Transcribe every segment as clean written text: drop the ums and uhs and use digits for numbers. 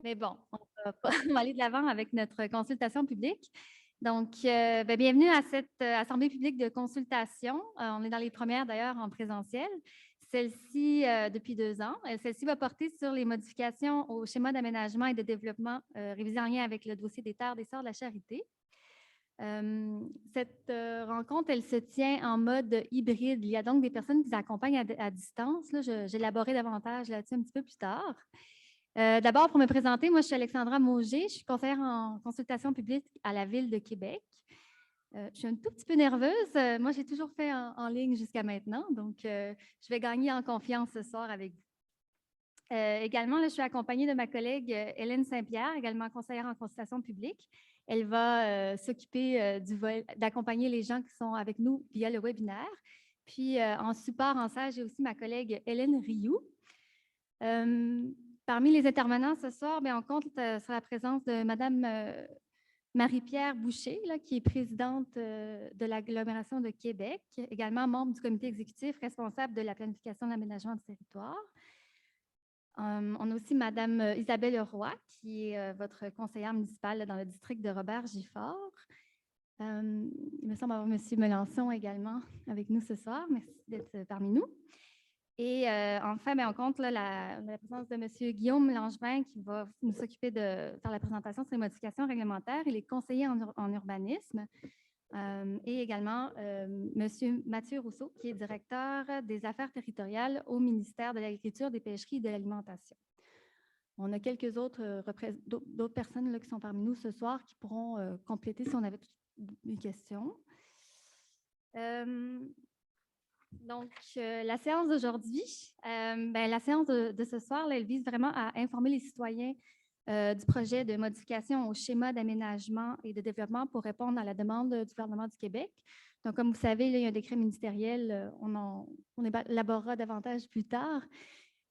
Mais bon, on va aller de l'avant avec notre consultation publique. Donc, bienvenue à cette assemblée publique de consultation. On est dans les premières d'ailleurs en présentiel. Celle-ci, depuis 2 ans, celle-ci va porter sur les modifications au schéma d'aménagement et de développement révisé en lien avec le dossier des terres des Sœurs de la Charité. Cette rencontre, elle se tient en mode hybride. Il y a donc des personnes qui nous accompagnent à distance. Là, j'élaborerai davantage là-dessus un petit peu plus tard. D'abord, pour me présenter, moi, je suis Alexandra Mauger. Je suis conseillère en consultation publique à la Ville de Québec. Je suis un tout petit peu nerveuse. Moi, j'ai toujours fait en ligne jusqu'à maintenant, donc je vais gagner en confiance ce soir avec vous. Également, là, je suis accompagnée de ma collègue Hélène Saint-Pierre, également conseillère en consultation publique. Elle va s'occuper d'accompagner les gens qui sont avec nous via le webinaire. Puis, en support, en salle, j'ai aussi ma collègue Hélène Rioux. Parmi les intervenants ce soir, on compte sur la présence de Mme Marie-Pierre Boucher, là, qui est présidente de l'agglomération de Québec, également membre du comité exécutif responsable de la planification de l'aménagement du territoire. On a aussi Mme Isabelle Roy, qui est votre conseillère municipale là, dans le district de Robert-Gifford. Il me semble avoir M. Melançon également avec nous ce soir. Merci d'être parmi nous. Et enfin, on compte là, la présence de M. Guillaume Langevin qui va nous s'occuper de faire la présentation sur les modifications réglementaires. Il est conseiller en urbanisme. Et également M. Mathieu Rousseau, qui est directeur des affaires territoriales au ministère de l'Agriculture, des Pêcheries et de l'Alimentation. On a quelques autres d'autres personnes là, qui sont parmi nous ce soir qui pourront compléter si on avait des questions. Donc, la séance d'aujourd'hui, la séance de ce soir, là, elle vise vraiment à informer les citoyens du projet de modification au schéma d'aménagement et de développement pour répondre à la demande du gouvernement du Québec. Donc, comme vous savez, là, il y a un décret ministériel, on élaborera davantage plus tard,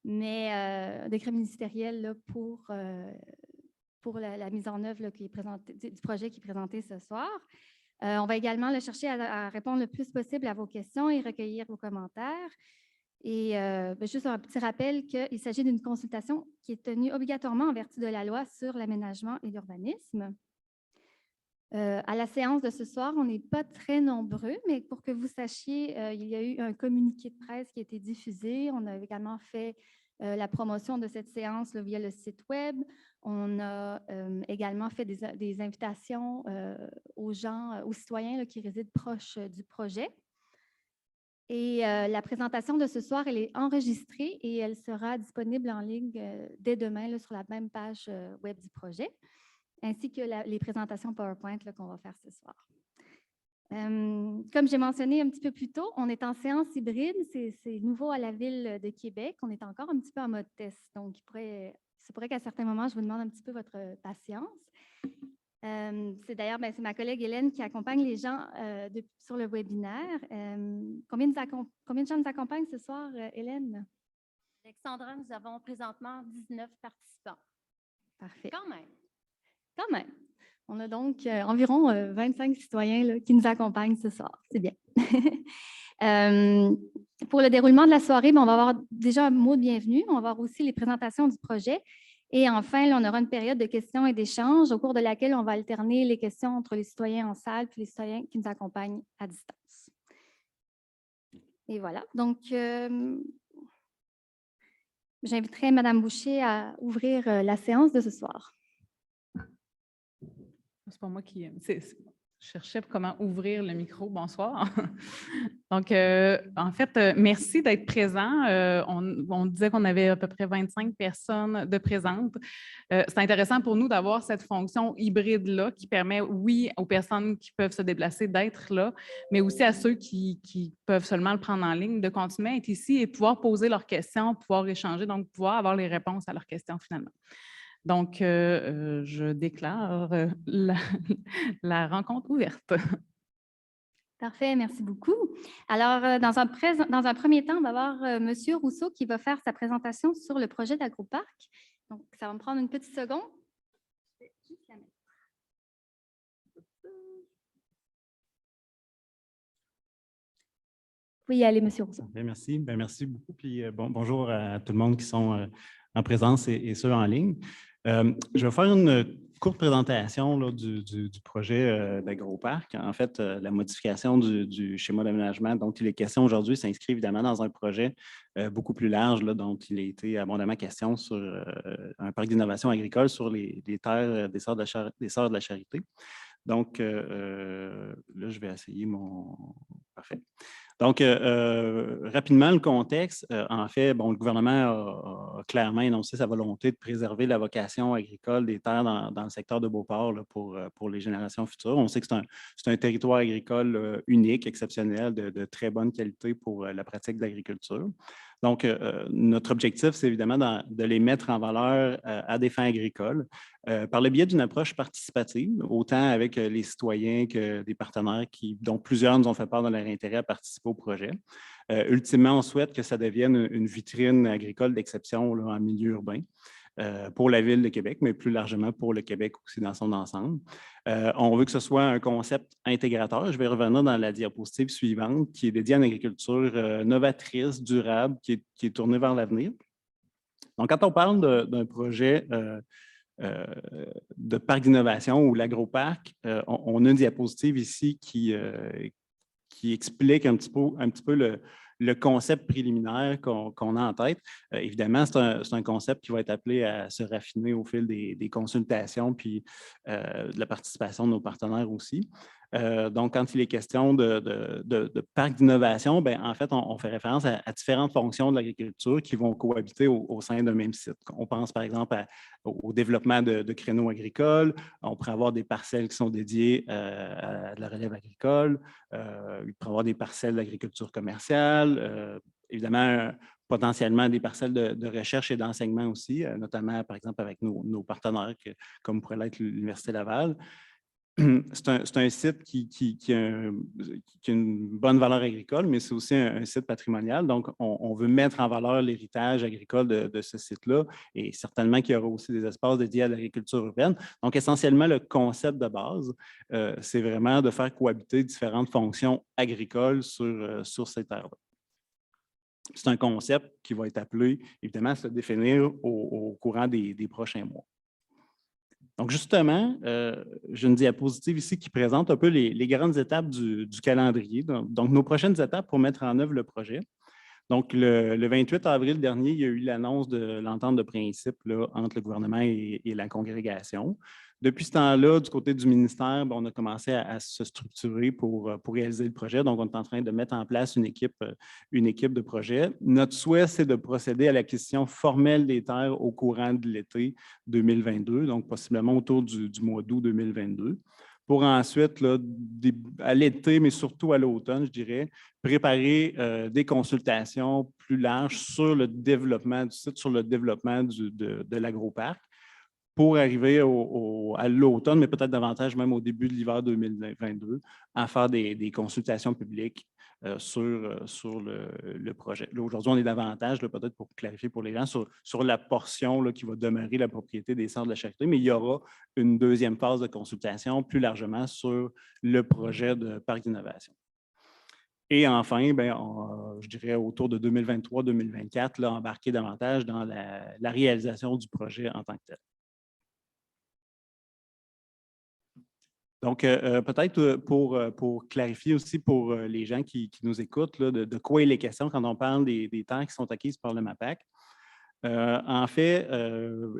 mais un décret ministériel là, pour la mise en œuvre là, du projet qui est présenté ce soir. On va également chercher à répondre le plus possible à vos questions et recueillir vos commentaires. Et juste un petit rappel qu'il s'agit d'une consultation qui est tenue obligatoirement en vertu de la loi sur l'aménagement et l'urbanisme. À la séance de ce soir, on n'est pas très nombreux, mais pour que vous sachiez, il y a eu un communiqué de presse qui a été diffusé. On a également fait la promotion de cette séance là, via le site web. On a également fait des invitations aux gens, aux citoyens là, qui résident proches du projet. Et la présentation de ce soir, elle est enregistrée et elle sera disponible en ligne dès demain là, sur la même page web du projet, ainsi que les présentations PowerPoint qu'on va faire ce soir. Comme j'ai mentionné un petit peu plus tôt, on est en séance hybride, c'est nouveau à la Ville de Québec. On est encore un petit peu en mode test, donc il se pourrait qu'à certains moments, je vous demande un petit peu votre patience. C'est d'ailleurs, c'est ma collègue Hélène qui accompagne les gens sur le webinaire. Combien de gens nous accompagnent ce soir, Hélène? Alexandra, nous avons présentement 19 participants. Parfait. Quand même. Quand même. On a donc environ 25 citoyens là, qui nous accompagnent ce soir. C'est bien. Pour le déroulement de la soirée, on va avoir déjà un mot de bienvenue. On va avoir aussi les présentations du projet. Et enfin, là, on aura une période de questions et d'échanges au cours de laquelle on va alterner les questions entre les citoyens en salle et les citoyens qui nous accompagnent à distance. Et voilà. Donc, j'inviterai Mme Boucher à ouvrir la séance de ce soir. C'est pas moi qui... Je cherchais comment ouvrir le micro. Bonsoir. Donc, en fait, merci d'être présent. On disait qu'on avait à peu près 25 personnes de présentes. C'est intéressant pour nous d'avoir cette fonction hybride-là qui permet, oui, aux personnes qui peuvent se déplacer d'être là, mais aussi à ceux qui peuvent seulement le prendre en ligne, de continuer à être ici et pouvoir poser leurs questions, pouvoir échanger, donc pouvoir avoir les réponses à leurs questions finalement. Donc, je déclare la rencontre ouverte. Parfait, merci beaucoup. Alors, dans un premier temps, on va avoir M. Rousseau qui va faire sa présentation sur le projet d'Agroparc. Donc, ça va me prendre une petite seconde. Je vais juste la mettre. Vous pouvez y aller, M. Rousseau. Bien, merci. Bien, merci beaucoup. Puis, bonjour à tout le monde qui sont en présence et ceux en ligne. Je vais faire une courte présentation là, du projet d'Agroparc. En fait, la modification du schéma d'aménagement dont il est question aujourd'hui s'inscrit évidemment dans un projet beaucoup plus large là, dont il a été abondamment question sur un parc d'innovation agricole sur les terres des Sœurs de la Charité. Donc, là, je vais essayer mon... Parfait. Donc, rapidement, le contexte, en fait, bon, le gouvernement a clairement énoncé sa volonté de préserver la vocation agricole des terres dans le secteur de Beauport là, pour les générations futures. On sait que c'est un territoire agricole unique, exceptionnel, de très bonne qualité pour la pratique de l'agriculture. Donc, notre objectif, c'est évidemment de les mettre en valeur à des fins agricoles par le biais d'une approche participative, autant avec les citoyens que des partenaires dont plusieurs nous ont fait part de leur intérêt à participer au projet. Ultimement, on souhaite que ça devienne une vitrine agricole d'exception en milieu urbain. Pour la Ville de Québec, mais plus largement pour le Québec aussi dans son ensemble. On veut que ce soit un concept intégrateur. Je vais revenir dans la diapositive suivante, qui est dédiée à une agriculture novatrice, durable, qui est tournée vers l'avenir. Donc, quand on parle d'un projet de parc d'innovation ou l'agroparc, on a une diapositive ici qui explique un petit peu le concept préliminaire qu'on a en tête. Évidemment, c'est un concept qui va être appelé à se raffiner au fil des consultations puis de la participation de nos partenaires aussi. Donc, quand il est question de parc d'innovation, en fait, on fait référence à différentes fonctions de l'agriculture qui vont cohabiter au sein d'un même site. On pense par exemple au développement de créneaux agricoles. On pourrait avoir des parcelles qui sont dédiées à de la relève agricole. Il pourrait avoir des parcelles d'agriculture commerciale. Évidemment, potentiellement des parcelles de recherche et d'enseignement aussi, notamment, par exemple, avec nos partenaires, comme pourrait l'être l'Université Laval. C'est un site qui a une bonne valeur agricole, mais c'est aussi un site patrimonial. Donc, on veut mettre en valeur l'héritage agricole de ce site-là et certainement qu'il y aura aussi des espaces dédiés à l'agriculture urbaine. Donc, essentiellement, le concept de base, c'est vraiment de faire cohabiter différentes fonctions agricoles sur ces terres-là. C'est un concept qui va être appelé, évidemment, à se définir au courant des prochains mois. Donc, justement, j'ai une diapositive ici qui présente un peu les grandes étapes du calendrier. Donc, nos prochaines étapes pour mettre en œuvre le projet. Donc, le 28 avril dernier, il y a eu l'annonce de l'entente de principe là, entre le gouvernement et la congrégation. Depuis ce temps-là, du côté du ministère, on a commencé à se structurer pour réaliser le projet. Donc, on est en train de mettre en place une équipe de projet. Notre souhait, c'est de procéder à l'acquisition formelle des terres au courant de l'été 2022, donc possiblement autour du mois d'août 2022, pour ensuite, là, à l'été, mais surtout à l'automne, je dirais, préparer des consultations plus larges sur le développement du site, sur le développement de l'agroparc, pour arriver à l'automne, mais peut-être davantage même au début de l'hiver 2022, à faire des consultations publiques sur le projet. Aujourd'hui, on est davantage, peut-être pour clarifier pour les gens, sur la portion là, qui va demeurer la propriété des Centres de la Charité, mais il y aura une deuxième phase de consultation plus largement sur le projet de parc d'innovation. Et enfin, je dirais autour de 2023-2024, embarquer davantage dans la réalisation du projet en tant que tel. Donc, peut-être pour clarifier aussi pour les gens qui nous écoutent, là, de quoi il est question quand on parle des terres qui sont acquises par le MAPAC. En fait,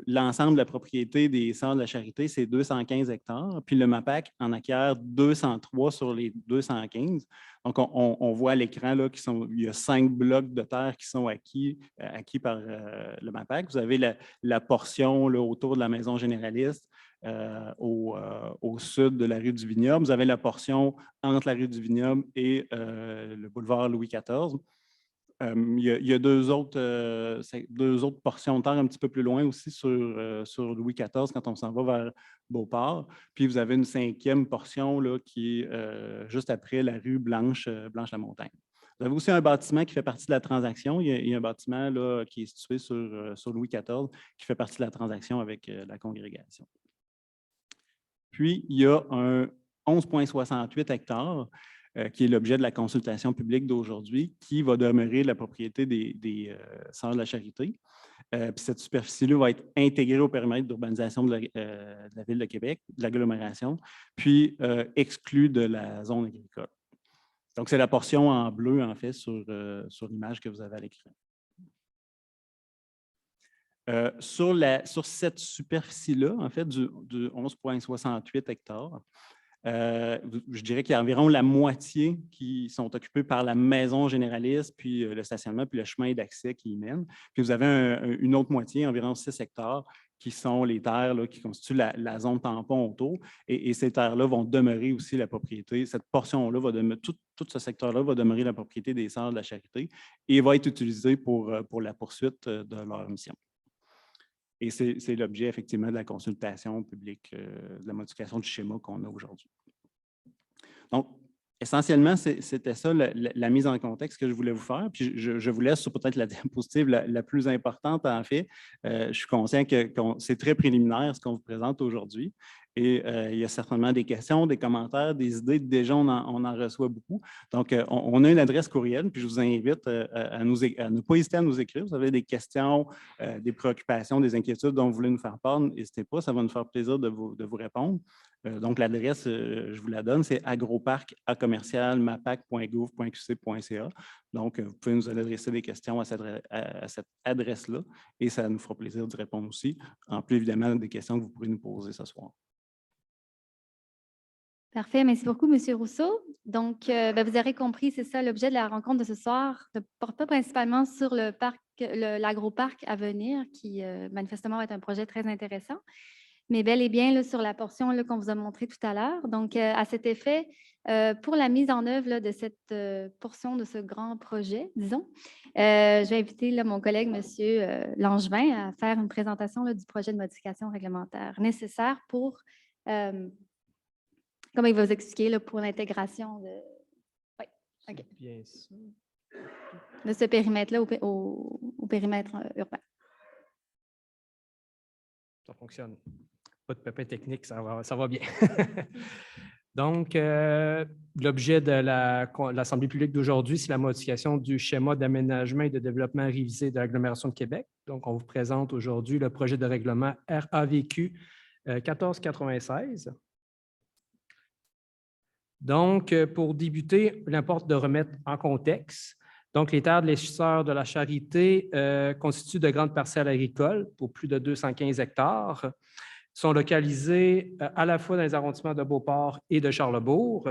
l'ensemble de la propriété des Centres de la Charité, c'est 215 hectares, puis le MAPAC en acquiert 203 sur les 215. Donc, on voit à l'écran il y a 5 blocs de terre qui sont acquis par le MAPAC. Vous avez la portion là, autour de la maison généraliste, au sud de la rue du Vignoble. Vous avez la portion entre la rue du Vignoble et le boulevard Louis XIV. Il y a deux autres portions de terre un petit peu plus loin aussi sur Louis XIV quand on s'en va vers Beauport. Puis vous avez une 5e portion là, qui est juste après la rue Blanche-la-Montagne. Vous avez aussi un bâtiment qui fait partie de la transaction. Il y a un bâtiment là, qui est situé sur Louis XIV qui fait partie de la transaction avec la congrégation. Puis, il y a un 11,68 hectares qui est l'objet de la consultation publique d'aujourd'hui, qui va demeurer la propriété des Sœurs de la Charité. Puis cette superficie-là va être intégrée au périmètre d'urbanisation de la Ville de Québec, de l'agglomération, puis exclue de la zone agricole. Donc, c'est la portion en bleu, en fait, sur l'image que vous avez à l'écran. Sur cette superficie-là, en fait, du 11,68 hectares, je dirais qu'il y a environ la moitié qui sont occupés par la maison généraliste, puis le stationnement, puis le chemin d'accès qui y mène. Puis vous avez une autre moitié, environ 6 hectares, qui sont les terres là, qui constituent la zone tampon autour. Et ces terres-là vont demeurer aussi la propriété. Cette portion-là va demeurer, tout ce secteur-là va demeurer la propriété des Sœurs de la Charité et va être utilisé pour la poursuite de leur mission. Et c'est l'objet, effectivement, de la consultation publique, de la modification du schéma qu'on a aujourd'hui. Donc, essentiellement, c'était ça la mise en contexte que je voulais vous faire. Puis je vous laisse sur peut-être la diapositive la plus importante, en fait. Je suis conscient que c'est très préliminaire ce qu'on vous présente aujourd'hui. Et il y a certainement des questions, des commentaires, des idées. Déjà, on en reçoit beaucoup. Donc, on a une adresse courriel, puis je vous invite à ne pas hésiter à nous écrire. Vous avez des questions, des préoccupations, des inquiétudes dont vous voulez nous faire part. N'hésitez pas, ça va nous faire plaisir de vous répondre. Donc, l'adresse, je vous la donne, c'est agroparc@mapac.gouv.qc.ca. Donc, vous pouvez nous adresser des questions à cette adresse-là et ça nous fera plaisir d'y répondre aussi, en plus évidemment des questions que vous pourrez nous poser ce soir. Parfait, merci beaucoup, M. Rousseau. Donc, vous aurez compris, c'est ça l'objet de la rencontre de ce soir, ne porte pas principalement sur l'agroparc à venir, qui manifestement va être un projet très intéressant, mais bel et bien là, sur la portion qu'on vous a montrée tout à l'heure. Donc, à cet effet, pour la mise en œuvre là, de cette portion de ce grand projet, disons, je vais inviter là, mon collègue, M. Langevin, à faire une présentation là, du projet de modification réglementaire nécessaire pour... comment il va vous expliquer là, pour l'intégration de... Oui, OK. Bien ça. De ce périmètre-là au périmètre urbain. Ça fonctionne. Pas de pépin technique, ça va bien. Donc, l'objet de l'Assemblée publique d'aujourd'hui, c'est la modification du schéma d'aménagement et de développement révisé de l'agglomération de Québec. Donc, on vous présente aujourd'hui le projet de règlement RAVQ 1496. Donc, pour débuter, il importe de remettre en contexte. Donc, les terres de l'Échisseur de la Charité constituent de grandes parcelles agricoles pour plus de 215 hectares. Sont localisées à la fois dans les arrondissements de Beauport et de Charlesbourg.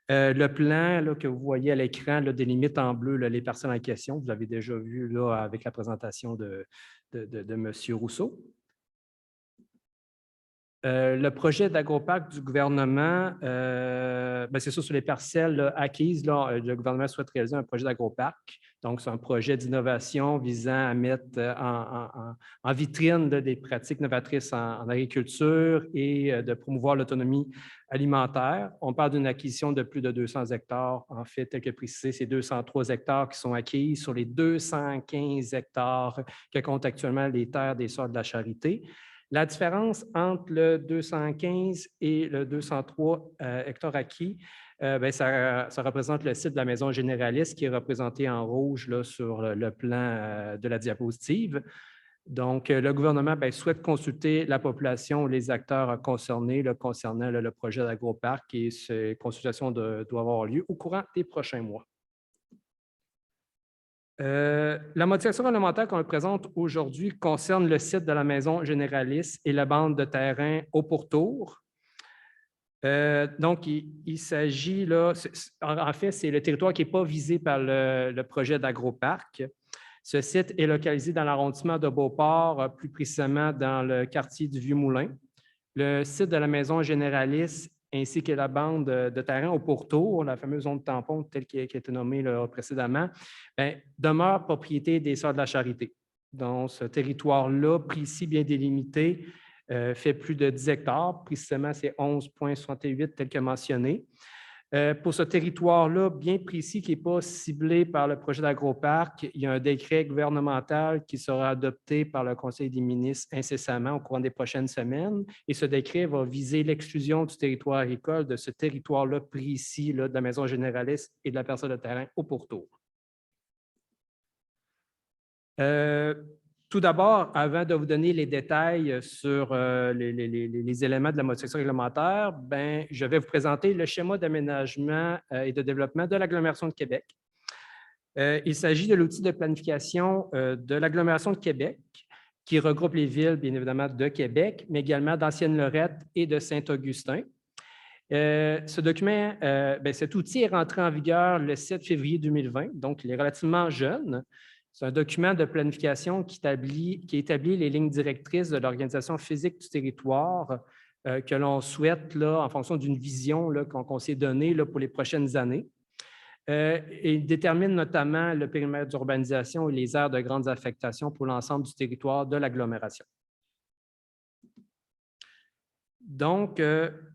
Le plan là, que vous voyez à l'écran délimite en bleu là, les parcelles en question. Vous l'avez déjà vu là, avec la présentation de M. Rousseau. Le projet d'agroparc du gouvernement, c'est ça, sur les parcelles là, acquises, là, le gouvernement souhaite réaliser un projet d'agroparc. Donc, c'est un projet d'innovation visant à mettre en vitrine des pratiques novatrices en agriculture et de promouvoir l'autonomie alimentaire. On parle d'une acquisition de plus de 200 hectares. En fait, tel que précisé, c'est 203 hectares qui sont acquis sur les 215 hectares que comptent actuellement les terres des Sœurs de la Charité. La différence entre le 215 et le 203 hectares acquis, ça représente le site de la maison généraliste qui est représenté en rouge là, sur le plan de la diapositive. Donc, le gouvernement souhaite consulter la population, les acteurs concernés concernant le projet d'agroparc et ces consultations doivent avoir lieu au courant des prochains mois. La modification réglementaire qu'on présente aujourd'hui concerne le site de la maison généraliste et la bande de terrain au pourtour. Donc, il s'agit là, en fait, c'est le territoire qui n'est pas visé par le projet d'agroparc. Ce site est localisé dans l'arrondissement de Beauport, plus précisément dans le quartier du Vieux-Moulin. Le site de la maison généraliste ainsi que la bande de terrain au pourtour, la fameuse zone tampon telle qui a été nommée là, précédemment, demeure propriété des Sœurs de la Charité. Donc, ce territoire-là, précis, bien délimité, fait plus de 10 hectares. Précisément, c'est 11,68 tel que mentionné. Pour ce territoire-là, bien précis, qui n'est pas ciblé par le projet d'agroparc, il y a un décret gouvernemental qui sera adopté par le Conseil des ministres incessamment au cours des prochaines semaines. Et ce décret va viser l'exclusion du territoire agricole de ce territoire-là précis là, de la maison généraliste et de la parcelle de terrain au pourtour. Tout d'abord, avant de vous donner les détails sur les éléments de la modification réglementaire, je vais vous présenter le schéma d'aménagement et de développement de l'agglomération de Québec. Il s'agit de l'outil de planification de l'agglomération de Québec qui regroupe les villes, bien évidemment, de Québec, mais également d'Ancienne-Lorette et de Saint-Augustin. Ce document, cet outil est rentré en vigueur le 7 février 2020, donc il est relativement jeune. C'est un document de planification qui établit les lignes directrices de l'organisation physique du territoire que l'on souhaite, là, en fonction d'une vision qu'on s'est donnée pour les prochaines années. Il détermine notamment le périmètre d'urbanisation et les aires de grandes affectations pour l'ensemble du territoire de l'agglomération. Donc,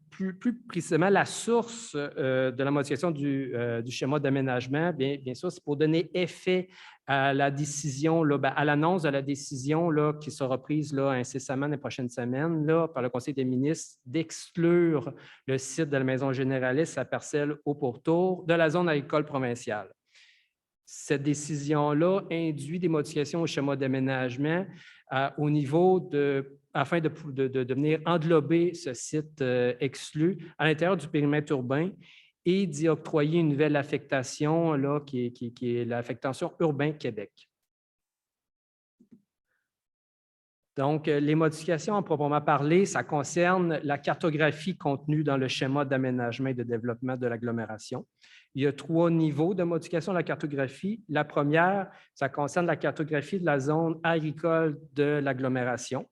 plus précisément, la source de la modification du schéma d'aménagement, bien sûr, c'est pour donner effet à la décision, à l'annonce de la décision qui sera prise incessamment dans les prochaines semaines par le Conseil des ministres d'exclure le site de la Maison généraliste, sa parcelle au pourtour, de la zone agricole provinciale. Cette décision-là induit des modifications au schéma d'aménagement au niveau afin de venir englober ce site exclu à l'intérieur du périmètre urbain et d'y octroyer une nouvelle affectation qui est l'affectation urbain Québec. Donc, les modifications à proprement parler, ça concerne la cartographie contenue dans le schéma d'aménagement et de développement de l'agglomération. Il y a 3 niveaux de modification de la cartographie. La première, ça concerne la cartographie de la zone agricole de l'agglomération.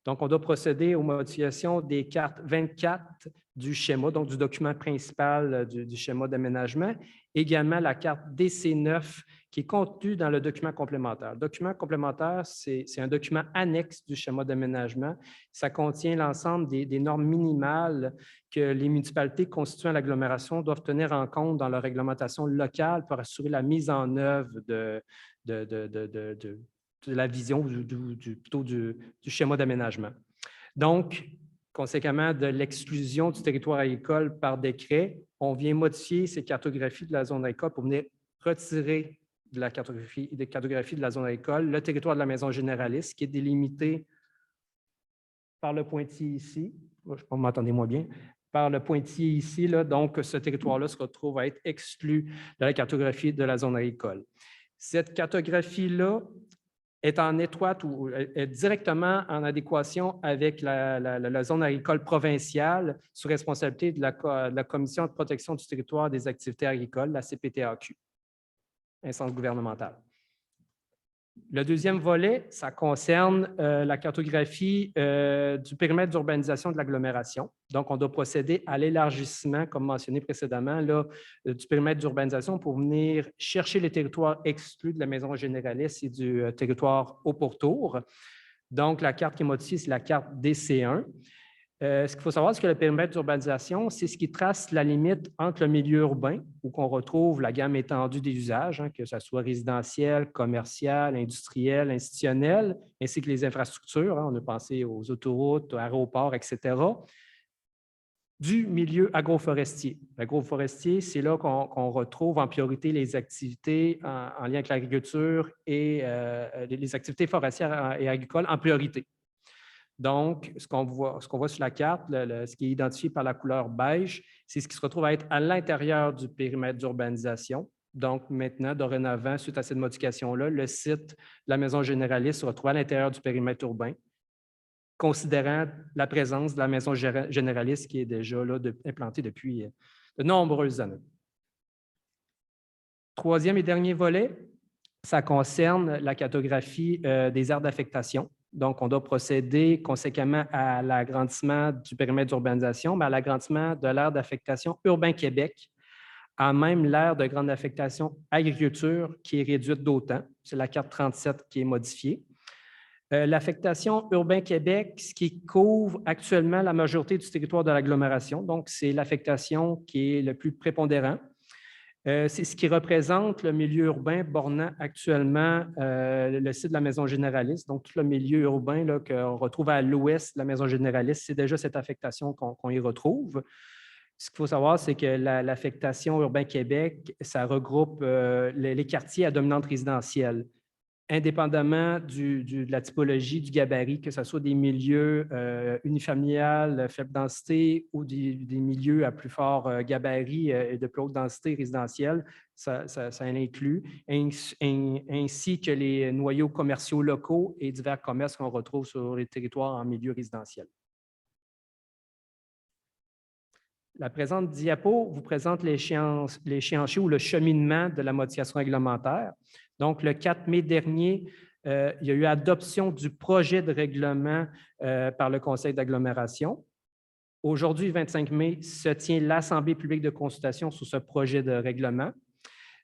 Donc, on doit procéder aux modifications des cartes 24 du schéma, donc du document principal du schéma d'aménagement, également la carte DC9 qui est contenue dans le document complémentaire. Le document complémentaire, c'est un document annexe du schéma d'aménagement. Ça contient l'ensemble des normes minimales que les municipalités constituant l'agglomération doivent tenir en compte dans leur réglementation locale pour assurer la mise en œuvre de la vision plutôt du schéma d'aménagement. Donc, conséquemment de l'exclusion du territoire agricole par décret, on vient modifier ces cartographies de la zone agricole pour venir retirer de la cartographie de la zone agricole le territoire de la Maison généraliste qui est délimité par le pointillé ici. Je ne sais pas, vous m'entendez moins bien. Par le pointillé ici, donc ce territoire-là se retrouve à être exclu de la cartographie de la zone agricole. Cette cartographie-là est en étroite ou est directement en adéquation avec la zone agricole provinciale sous responsabilité de la Commission de protection du territoire et des activités agricoles, la CPTAQ, instance gouvernementale. Le deuxième volet, ça concerne la cartographie du périmètre d'urbanisation de l'agglomération. Donc, on doit procéder à l'élargissement, comme mentionné précédemment, du périmètre d'urbanisation pour venir chercher les territoires exclus de la Maison généraliste et du territoire au pourtour. Donc, la carte qui est modifiée, c'est la carte DC1. Ce qu'il faut savoir, c'est que le périmètre d'urbanisation, c'est ce qui trace la limite entre le milieu urbain, où on retrouve la gamme étendue des usages, que ce soit résidentiel, commercial, industriel, institutionnel, ainsi que les infrastructures. On a pensé aux autoroutes, aux aéroports, etc. Du milieu agroforestier. L'agroforestier, c'est là qu'on retrouve en priorité les activités en lien avec l'agriculture et les activités forestières et agricoles en priorité. Donc, ce qu'on voit sur la carte, ce qui est identifié par la couleur beige, c'est ce qui se retrouve à être à l'intérieur du périmètre d'urbanisation. Donc, maintenant, dorénavant, suite à cette modification-là, le site de la Maison généraliste se retrouve à l'intérieur du périmètre urbain, considérant la présence de la Maison généraliste qui est déjà là, implantée depuis de nombreuses années. Troisième et dernier volet, ça concerne la cartographie des aires d'affectation. Donc, on doit procéder conséquemment à l'agrandissement du périmètre d'urbanisation, mais à l'agrandissement de l'aire d'affectation urbain Québec, à même l'aire de grande affectation agriculture qui est réduite d'autant. C'est la carte 37 qui est modifiée. L'affectation urbain Québec, ce qui couvre actuellement la majorité du territoire de l'agglomération, donc c'est l'affectation qui est le plus prépondérant. C'est ce qui représente le milieu urbain bornant actuellement le site de la Maison généraliste. Donc, tout le milieu urbain qu'on retrouve à l'ouest de la Maison généraliste, c'est déjà cette affectation qu'on y retrouve. Ce qu'il faut savoir, c'est que l'affectation urbain Québec, ça regroupe les quartiers à dominante résidentielle. indépendamment de la typologie, du gabarit, que ce soit des milieux unifamiliales, faible densité ou des milieux à plus fort gabarit et de plus haute densité résidentielle, ça l'inclut, ainsi que les noyaux commerciaux locaux et divers commerces qu'on retrouve sur les territoires en milieu résidentiel. La présente diapo vous présente l'échéancier ou le cheminement de la modification réglementaire. Donc, le 4 mai dernier, il y a eu adoption du projet de règlement par le Conseil d'agglomération. Aujourd'hui, 25 mai, se tient l'Assemblée publique de consultation sur ce projet de règlement,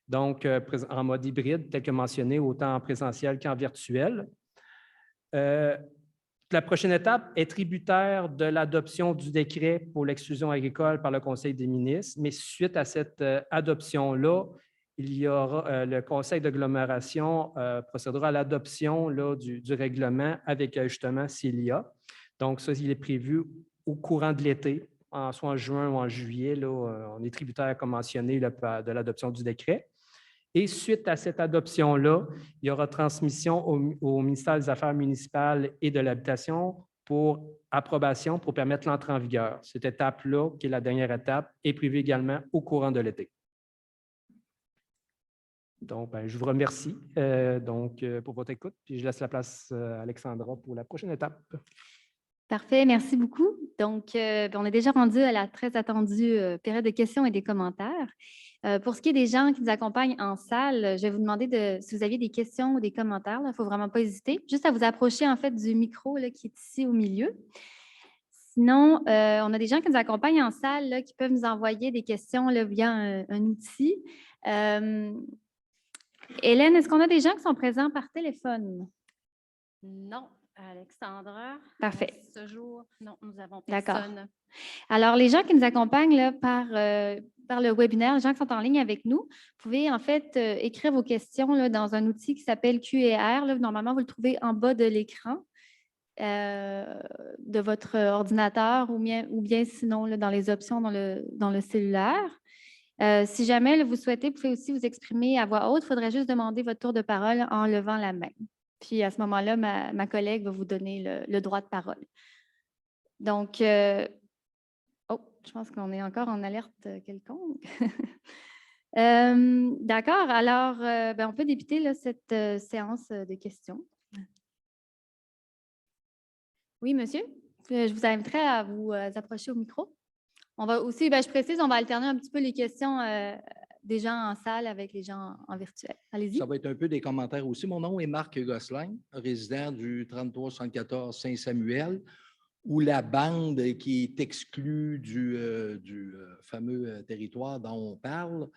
donc en mode hybride, tel que mentionné, autant en présentiel qu'en virtuel. La prochaine étape est tributaire de l'adoption du décret pour l'exclusion agricole par le Conseil des ministres, mais suite à cette adoption-là, il y aura le Conseil d'agglomération procédera à l'adoption du règlement avec ajustement s'il y a. Donc, ça, il est prévu au courant de l'été, soit en juin ou en juillet. Là, on est tributaire, comme mentionné, de l'adoption du décret. Et suite à cette adoption-là, il y aura transmission au ministère des Affaires municipales et de l'Habitation pour approbation pour permettre l'entrée en vigueur. Cette étape-là, qui est la dernière étape, est prévue également au courant de l'été. Donc, je vous remercie pour votre écoute, puis je laisse la place à Alexandra pour la prochaine étape. Parfait, merci beaucoup. Donc, on est déjà rendu à la très attendue période de questions et des commentaires. Pour ce qui est des gens qui nous accompagnent en salle, je vais vous demander si vous aviez des questions ou des commentaires. Il ne faut vraiment pas hésiter, juste à vous approcher en fait du micro là, qui est ici au milieu. Sinon, on a des gens qui nous accompagnent en salle là, qui peuvent nous envoyer des questions là, via un outil. Hélène, est-ce qu'on a des gens qui sont présents par téléphone? Non, Alexandra. Parfait. Ce jour, non, nous avons D'accord. personne. Alors, les gens qui nous accompagnent là, par le webinaire, les gens qui sont en ligne avec nous, vous pouvez en fait écrire vos questions là, dans un outil qui s'appelle Q&R. Là, normalement, vous le trouvez en bas de l'écran de votre ordinateur ou bien sinon là, dans les options dans le cellulaire. Si jamais là, vous souhaitez, vous pouvez aussi vous exprimer à voix haute. Il faudrait juste demander votre tour de parole en levant la main. Puis à ce moment-là, ma collègue va vous donner le droit de parole. Donc, je pense qu'on est encore en alerte quelconque. D'accord, alors on peut débuter là, cette séance de questions. Oui, monsieur, je vous inviterai à vous approcher au micro. On va aussi, je précise, on va alterner un petit peu les questions des gens en salle avec les gens en virtuel. Allez-y. Ça va être un peu des commentaires aussi. Mon nom est Marc Gosselin, résident du 3374 Saint-Samuel, où la bande qui est exclue du fameux territoire dont on parle.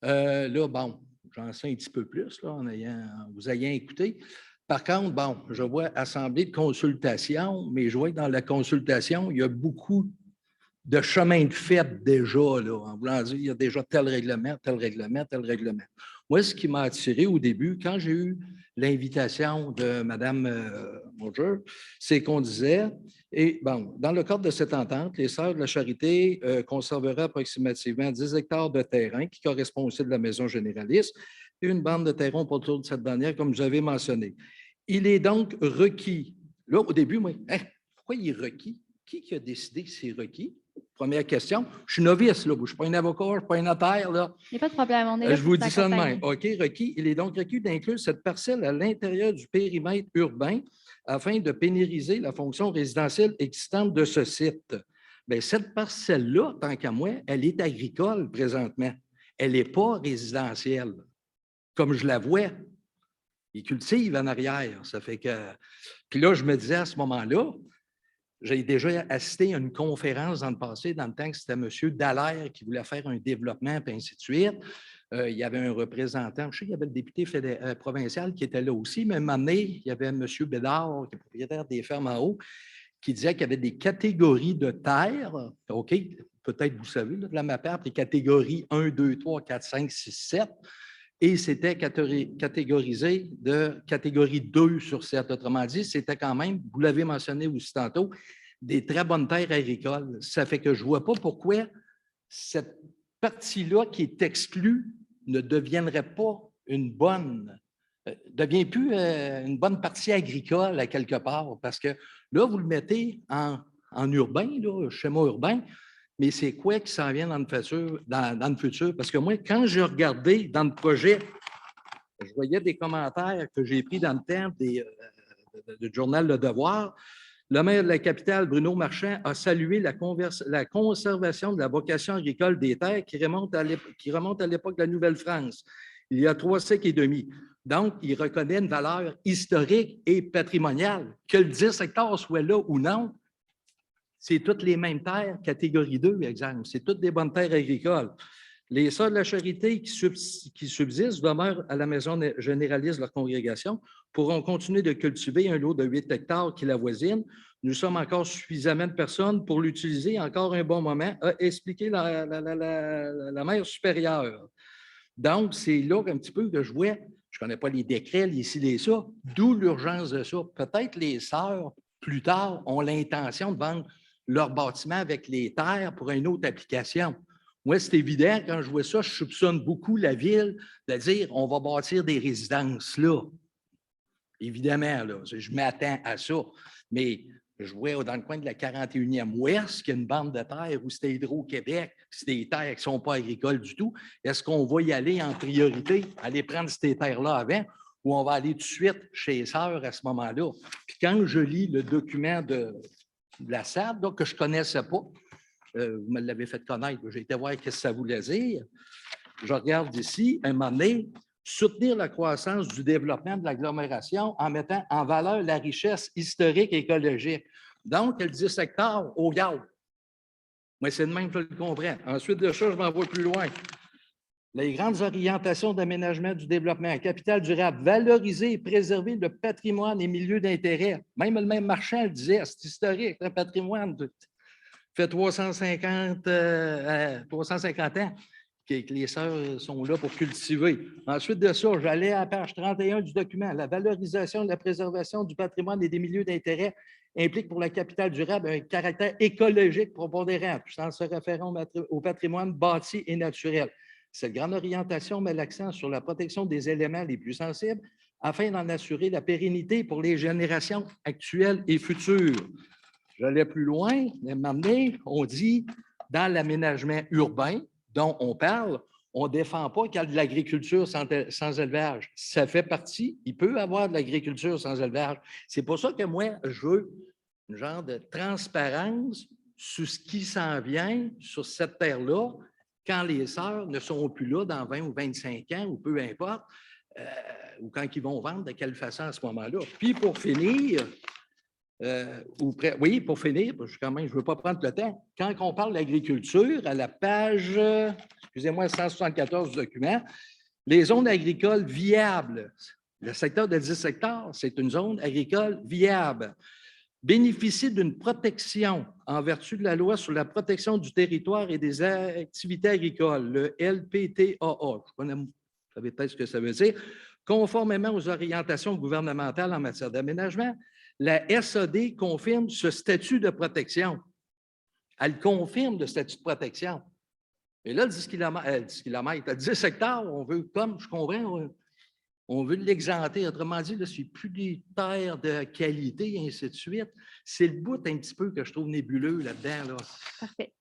J'en sais un petit peu plus là, en vous ayant écouté. Par contre, je vois assemblée de consultation, mais je vois que dans la consultation, il y a beaucoup de chemin de fait déjà, là, en voulant dire, il y a déjà tel règlement, tel règlement, tel règlement. Moi, ce qui m'a attiré au début, quand j'ai eu l'invitation de Mme Moser, c'est qu'on disait, dans le cadre de cette entente, les Sœurs de la Charité conserveraient approximativement 10 hectares de terrain qui correspond aussi de la maison généraliste et une bande de terrain autour de cette dernière, comme vous avez mentionné. Il est donc requis. Là, au début, moi, pourquoi il est requis? Qui a décidé que c'est requis? Première question. Je suis novice, là. Je ne suis pas un avocat, je ne suis pas un notaire. Là. Il n'y a pas de problème, on est là. Je vous dis ça de même. OK, requis. Il est donc requis d'inclure cette parcelle à l'intérieur du périmètre urbain afin de pénaliser la fonction résidentielle existante de ce site. Bien, cette parcelle-là, tant qu'à moi, elle est agricole présentement. Elle n'est pas résidentielle, comme je la vois. Ils cultivent en arrière. Ça fait que. Puis là, je me disais à ce moment-là, j'ai déjà assisté à une conférence dans le passé, dans le temps que c'était M. Dallaire qui voulait faire un développement, puis ainsi de suite. Il y avait un représentant, je sais qu'il y avait le député provincial qui était là aussi, mais à un moment donné, il y avait M. Bédard, qui est propriétaire des fermes en haut, qui disait qu'il y avait des catégories de terre. OK, peut-être vous savez, là, de la MAPAP, les catégories 1, 2, 3, 4, 5, 6, 7. Et c'était catégorisé de catégorie 2 sur 7. Autrement dit, c'était quand même, vous l'avez mentionné aussi tantôt, des très bonnes terres agricoles. Ça fait que je ne vois pas pourquoi cette partie-là qui est exclue ne deviendrait pas une bonne devient plus une bonne partie agricole à quelque part, parce que là, vous le mettez en urbain, là, schéma urbain, mais c'est quoi qui s'en vient dans le futur? Parce que moi, quand j'ai regardé dans le projet, je voyais des commentaires que j'ai pris dans le temps du journal Le Devoir. Le maire de la capitale, Bruno Marchand, a salué la conservation de la vocation agricole des terres qui remonte à l'époque de la Nouvelle-France, il y a 3 siècles et demi. Donc, il reconnaît une valeur historique et patrimoniale. Que le 10 hectares soit là ou non, c'est toutes les mêmes terres, catégorie 2, exemple. C'est toutes des bonnes terres agricoles. Les Sœurs de la Charité qui subsistent demeurent à la maison généraliste de leur congrégation, pourront continuer de cultiver un lot de 8 hectares qui l'avoisinent. Nous sommes encore suffisamment de personnes pour l'utiliser encore un bon moment, a expliqué la mère supérieure. Donc, c'est là un petit peu que je vois, je ne connais pas les décrets, les ci, les ça, d'où l'urgence de ça. Peut-être les sœurs, plus tard, ont l'intention de vendre leur bâtiment avec les terres pour une autre application. Moi, c'est évident, quand je vois ça, je soupçonne beaucoup la ville de dire on va bâtir des résidences là. Évidemment, là, je m'attends à ça. Mais je vois dans le coin de la 41e Ouest qu'il y a une bande de terre où c'était Hydro-Québec, c'est des terres qui ne sont pas agricoles du tout. Est-ce qu'on va y aller en priorité, aller prendre ces terres-là avant, ou on va aller tout de suite chez les sœurs à ce moment-là? Puis quand je lis le document de la SAD, là, que je ne connaissais pas, vous me l'avez fait connaître, j'ai été voir ce que ça voulait dire. Je regarde ici, un moment donné, soutenir la croissance du développement de l'agglomération en mettant en valeur la richesse historique et écologique. Donc, le 10 hectares au gaz. Moi, c'est de même que je le comprends. Ensuite de ça, je m'en vais plus loin. Les grandes orientations d'aménagement du développement, capital durable, valoriser et préserver le patrimoine et milieux d'intérêt. Même le même Marchand le disait, c'est historique, le patrimoine fait 350 ans que les sœurs sont là pour cultiver. Ensuite de ça, j'allais à la page 31 du document. La valorisation et la préservation du patrimoine et des milieux d'intérêt implique pour la capitale durable un caractère écologique prépondérant, tout en se référant au patrimoine bâti et naturel. Cette grande orientation met l'accent sur la protection des éléments les plus sensibles afin d'en assurer la pérennité pour les générations actuelles et futures. J'allais plus loin, à un moment donné, on dit dans l'aménagement urbain dont on parle, on ne défend pas qu'il y a de l'agriculture sans élevage. Ça fait partie, il peut y avoir de l'agriculture sans élevage. C'est pour ça que moi, je veux un genre de transparence sur ce qui s'en vient sur cette terre-là quand les sœurs ne seront plus là dans 20 ou 25 ans, ou peu importe, ou quand ils vont vendre, de quelle façon à ce moment-là. Puis pour finir, oui, pour finir, je ne veux pas prendre le temps. Quand on parle d'agriculture, à la page, excusez-moi, 174 du document, les zones agricoles viables, le secteur de 10 hectares, c'est une zone agricole viable, bénéficie d'une protection en vertu de la loi sur la protection du territoire et des activités agricoles, le LPTAA. Vous savez peut-être ce que ça veut dire. Conformément aux orientations gouvernementales en matière d'aménagement, la SAD confirme ce statut de protection. Elle confirme le statut de protection. Et là, 10 hectares, on veut, comme je comprends, on veut l'exenter. Autrement dit, ce n'est plus des terres de qualité, et ainsi de suite. C'est le bout un petit peu que je trouve nébuleux là-dedans. Là. Parfait.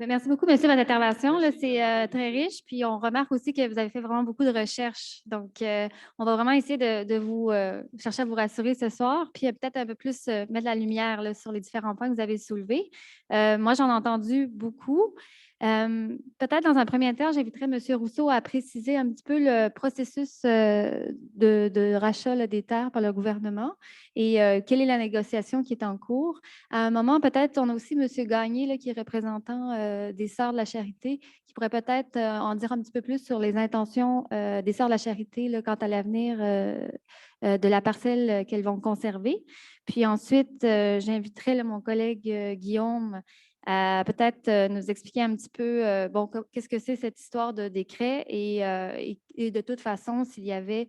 Merci beaucoup, monsieur, votre intervention. C'est très riche. Puis, on remarque aussi que vous avez fait vraiment beaucoup de recherches. Donc, on va vraiment essayer de vous chercher à vous rassurer ce soir. Puis, peut-être un peu plus mettre la lumière là, sur les différents points que vous avez soulevés. Moi, j'en ai entendu beaucoup. Peut-être dans un premier temps, j'inviterais M. Rousseau à préciser un petit peu le processus de rachat là, des terres par le gouvernement et quelle est la négociation qui est en cours. À un moment, peut-être, on a aussi M. Gagné, là, qui est représentant des Sœurs de la Charité, qui pourrait peut-être en dire un petit peu plus sur les intentions des Sœurs de la Charité là, quant à l'avenir de la parcelle qu'elles vont conserver. Puis ensuite, j'inviterai mon collègue Guillaume à peut-être nous expliquer un petit peu qu'est-ce que c'est cette histoire de décret et de toute façon, s'il y avait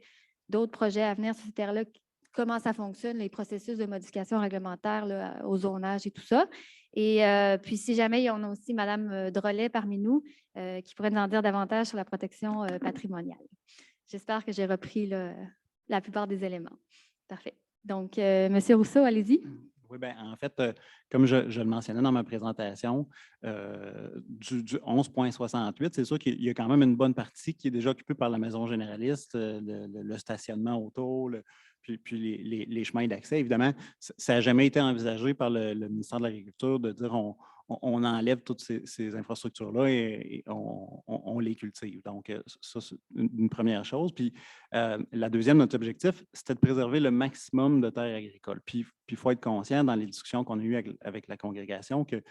d'autres projets à venir sur ces terres-là, comment ça fonctionne, les processus de modification réglementaire là, au zonage et tout ça. Et puis, si jamais il y en a aussi Mme Drolet parmi nous qui pourrait nous en dire davantage sur la protection patrimoniale. J'espère que j'ai repris la plupart des éléments. Parfait. Donc, M. Rousseau, allez-y. Oui, bien, en fait, comme je le mentionnais dans ma présentation, du 11,68, c'est sûr qu'il y a quand même une bonne partie qui est déjà occupée par la maison généraliste, le stationnement autour, puis les chemins d'accès. Évidemment, ça n'a jamais été envisagé par le ministère de l'Agriculture de dire on enlève toutes ces infrastructures-là et on les cultive. Donc, ça, c'est une première chose. Puis, la deuxième, notre objectif, c'était de préserver le maximum de terres agricoles. Puis, il faut être conscient dans les discussions qu'on a eues avec la congrégation que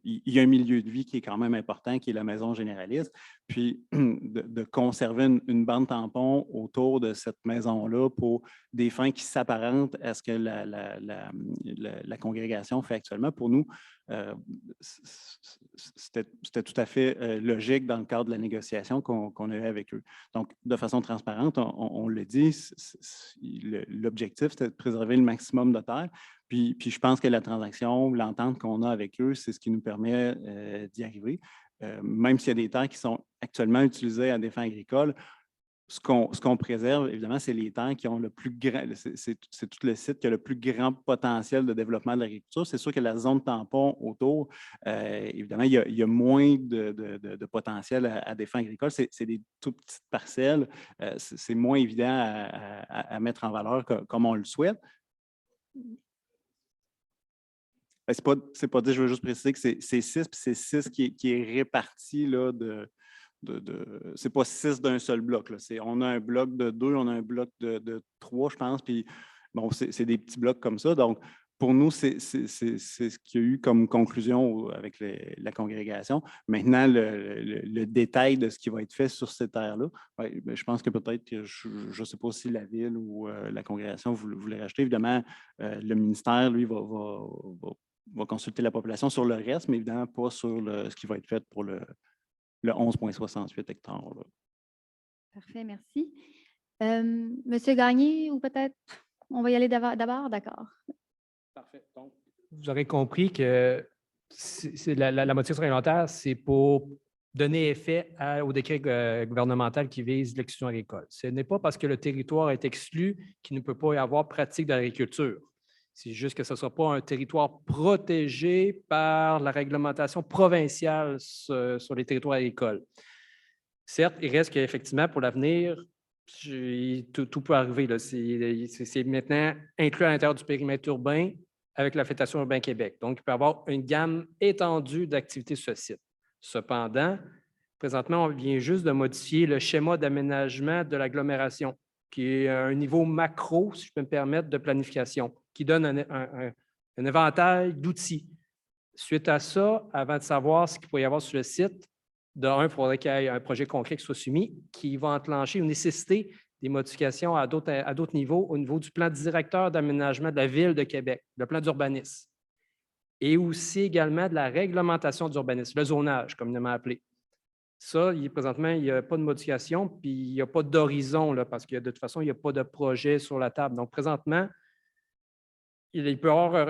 il y a un milieu de vie qui est quand même important, qui est la maison généraliste, puis de conserver une bande tampon autour de cette maison-là pour des fins qui s'apparentent à ce que la congrégation fait actuellement. Pour nous, c'était tout à fait logique dans le cadre de la négociation qu'on a eue avec eux. Donc, de façon transparente, on le dit, l'objectif, c'était de préserver le maximum de terre. Puis je pense que la transaction, l'entente qu'on a avec eux, c'est ce qui nous permet d'y arriver. Même s'il y a des terres qui sont actuellement utilisées à des fins agricoles, ce qu'on préserve, évidemment, c'est les terres qui ont le plus grand, c'est tout le site qui a le plus grand potentiel de développement de l'agriculture. C'est sûr que la zone tampon autour, évidemment, il y a moins de potentiel à des fins agricoles. C'est des toutes petites parcelles. C'est moins évident à mettre en valeur comme on le souhaite. C'est pas dit, je veux juste préciser que c'est 6, puis c'est 6 qui est réparti là, c'est pas 6 d'un seul bloc. Là. On a un bloc de 2, on a un bloc de 3, je pense, puis bon, c'est des petits blocs comme ça. Donc, pour nous, c'est ce qu'il y a eu comme conclusion avec la congrégation. Maintenant, le détail de ce qui va être fait sur ces terres-là, je pense que peut-être que je ne sais pas si la ville ou la congrégation voulait racheter. Évidemment, le ministère, lui, va consulter la population sur le reste, mais évidemment pas sur ce qui va être fait pour le 11,68 hectares. Là. Parfait, merci. Monsieur Gagné, ou peut-être on va y aller d'abord? D'accord. Parfait. Donc, vous aurez compris que la motivation réglementaire, c'est pour donner effet au décret gouvernemental qui vise l'exclusion agricole. Ce n'est pas parce que le territoire est exclu qu'il ne peut pas y avoir pratique de l'agriculture. C'est juste que ce ne soit pas un territoire protégé par la réglementation provinciale sur les territoires agricoles. Certes, il reste qu'effectivement, pour l'avenir, tout peut arriver. C'est maintenant inclus à l'intérieur du périmètre urbain avec l'affectation Urbain Québec. Donc, il peut y avoir une gamme étendue d'activités sur ce site. Cependant, présentement, on vient juste de modifier le schéma d'aménagement de l'agglomération, qui est un niveau macro, si je peux me permettre, de planification, qui donne un éventail d'outils. Suite à ça, avant de savoir ce qu'il peut y avoir sur le site, il faudrait qu'il y ait un projet concret qui soit soumis, qui va enclencher ou nécessiter des modifications à d'autres niveaux, au niveau du plan directeur d'aménagement de la Ville de Québec, le plan d'urbanisme, et aussi également de la réglementation d'urbanisme, le zonage, communément appelé. Ça, présentement, il n'y a pas de modification, puis il n'y a pas d'horizon, parce que de toute façon, il n'y a pas de projet sur la table. Donc, présentement, il peut y avoir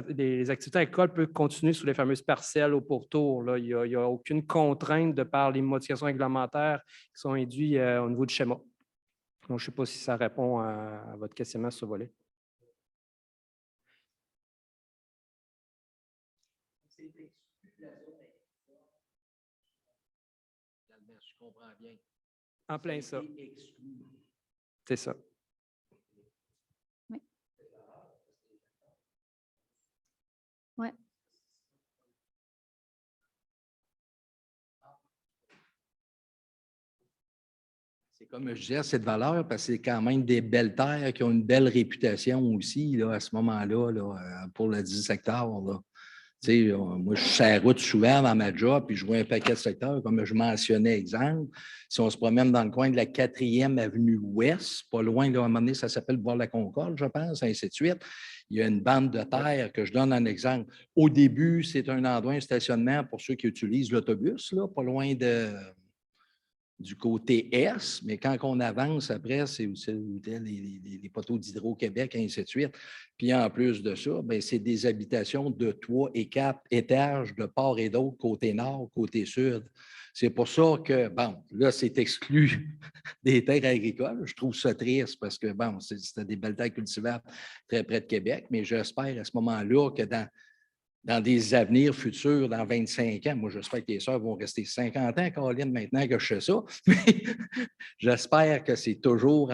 les activités agricoles peuvent continuer sur les fameuses parcelles au pourtour. Là. Il n'y a aucune contrainte de par les modifications réglementaires qui sont induites au niveau du schéma. Donc, je ne sais pas si ça répond à votre questionnement sur ce volet. Je comprends bien. En plein ça. C'est ça. Oui. Oui. C'est comme je disais, c'est de valeur parce que c'est quand même des belles terres qui ont une belle réputation aussi là, à ce moment-là, pour le 10 hectares. Là. Moi, je suis sur la route souvent dans ma job, puis je vois un paquet de secteurs, comme je mentionnais, exemple. Si on se promène dans le coin de la 4e avenue Ouest, pas loin, là, à un moment donné, ça s'appelle Bois-la-Concorde, je pense, ainsi de suite. Il y a une bande de terre que je donne un exemple. Au début, c'est un endroit, un stationnement pour ceux qui utilisent l'autobus, là, pas loin de du côté est, mais quand on avance après, c'est les poteaux d'Hydro-Québec, et ainsi de suite. Puis en plus de ça, ben, c'est des habitations de 3 et 4 étages de part et d'autre, côté nord, côté sud. C'est pour ça que, bon, là, c'est exclu des terres agricoles. Je trouve ça triste parce que, bon, c'était des belles terres cultivables très près de Québec, mais j'espère à ce moment-là que dans des avenirs futurs, dans 25 ans, moi, j'espère que tes sœurs vont rester 50 ans, Caroline, maintenant que je sais ça, mais j'espère que c'est toujours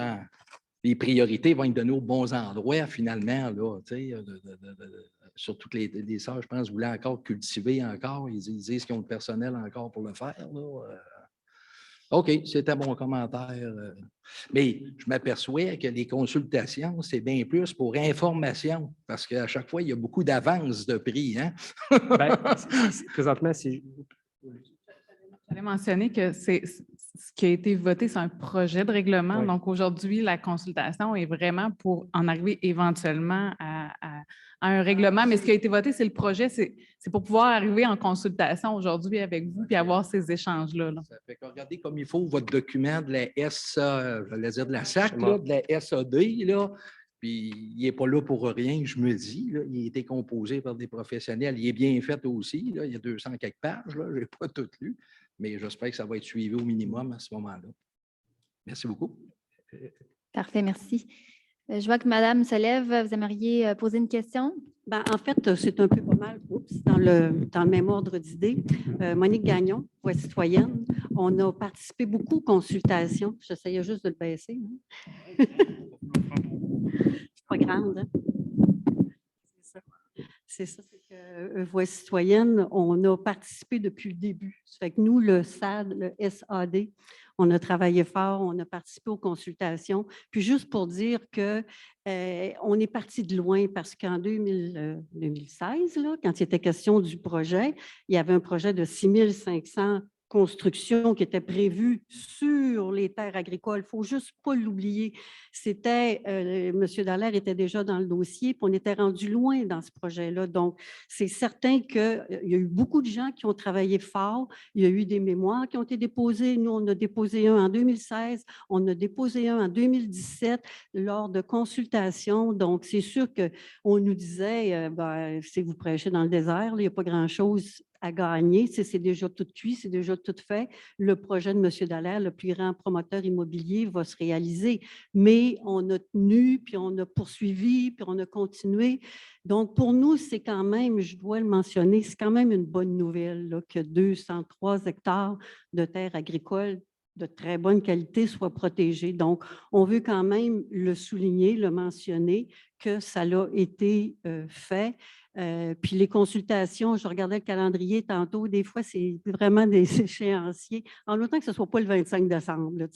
les priorités vont être données aux bons endroits, finalement, là, tu sais, surtout que les sœurs, je pense, voulaient encore cultiver encore, ils disent qu'ils ont le personnel encore pour le faire, là. OK, c'était mon commentaire. Mais je m'aperçois que les consultations, c'est bien plus pour information, parce qu'à chaque fois, il y a beaucoup d'avances de prix. Hein? Ben, présentement, c'est. J'allais mentionner que ce qui a été voté, c'est un projet de règlement. Oui. Donc, aujourd'hui, la consultation est vraiment pour en arriver éventuellement à un règlement. Mais ce qui a été voté, c'est le projet. C'est pour pouvoir arriver en consultation aujourd'hui avec vous puis avoir ces échanges-là. Là. Ça fait que regardez comme il faut votre document de la j'allais dire de la SAC, là, de la SAD, là. Puis il n'est pas là pour rien, je me dis. Là. Il a été composé par des professionnels. Il est bien fait aussi. Là. Il y a 200 quelques pages. Je n'ai pas tout lu. Mais j'espère que ça va être suivi au minimum à ce moment-là. Merci beaucoup. Parfait, merci. Je vois que Madame se lève. Vous aimeriez poser une question? Ben, en fait, c'est un peu pas mal dans le même ordre d'idées. Monique Gagnon, Voix citoyenne, on a participé beaucoup aux consultations. J'essayais juste de le baisser. Hein? C'est pas grande. Hein? C'est ça, c'est que Voix citoyenne, on a participé depuis le début. Ça fait que nous, le SAD, le SAD, on a travaillé fort, on a participé aux consultations. Puis juste pour dire que on est parti de loin parce qu'en 2016, là, quand il était question du projet, il y avait un projet de 6500 construction qui était prévue sur les terres agricoles. Il ne faut juste pas l'oublier. C'était, M. Dallaire était déjà dans le dossier, puis on était rendu loin dans ce projet-là. Donc, c'est certain qu'il y a eu beaucoup de gens qui ont travaillé fort. Il y a eu des mémoires qui ont été déposées. Nous, on a déposé un en 2016, on a déposé un en 2017 lors de consultations. Donc, c'est sûr qu'on nous disait, si vous prêchez dans le désert, il n'y a pas grand-chose à gagner. C'est déjà tout cuit, c'est déjà tout fait. Le projet de M. Dallaire, le plus grand promoteur immobilier, va se réaliser. Mais on a tenu, puis on a poursuivi, puis on a continué. Donc, pour nous, c'est quand même, je dois le mentionner, c'est quand même une bonne nouvelle là, que 203 hectares de terres agricoles de très bonne qualité soient protégés. Donc, on veut quand même le souligner, le mentionner, que ça a été fait. Puis les consultations, je regardais le calendrier tantôt, des fois, c'est vraiment des échéanciers, en autant que ce ne soit pas le 25 décembre. Là,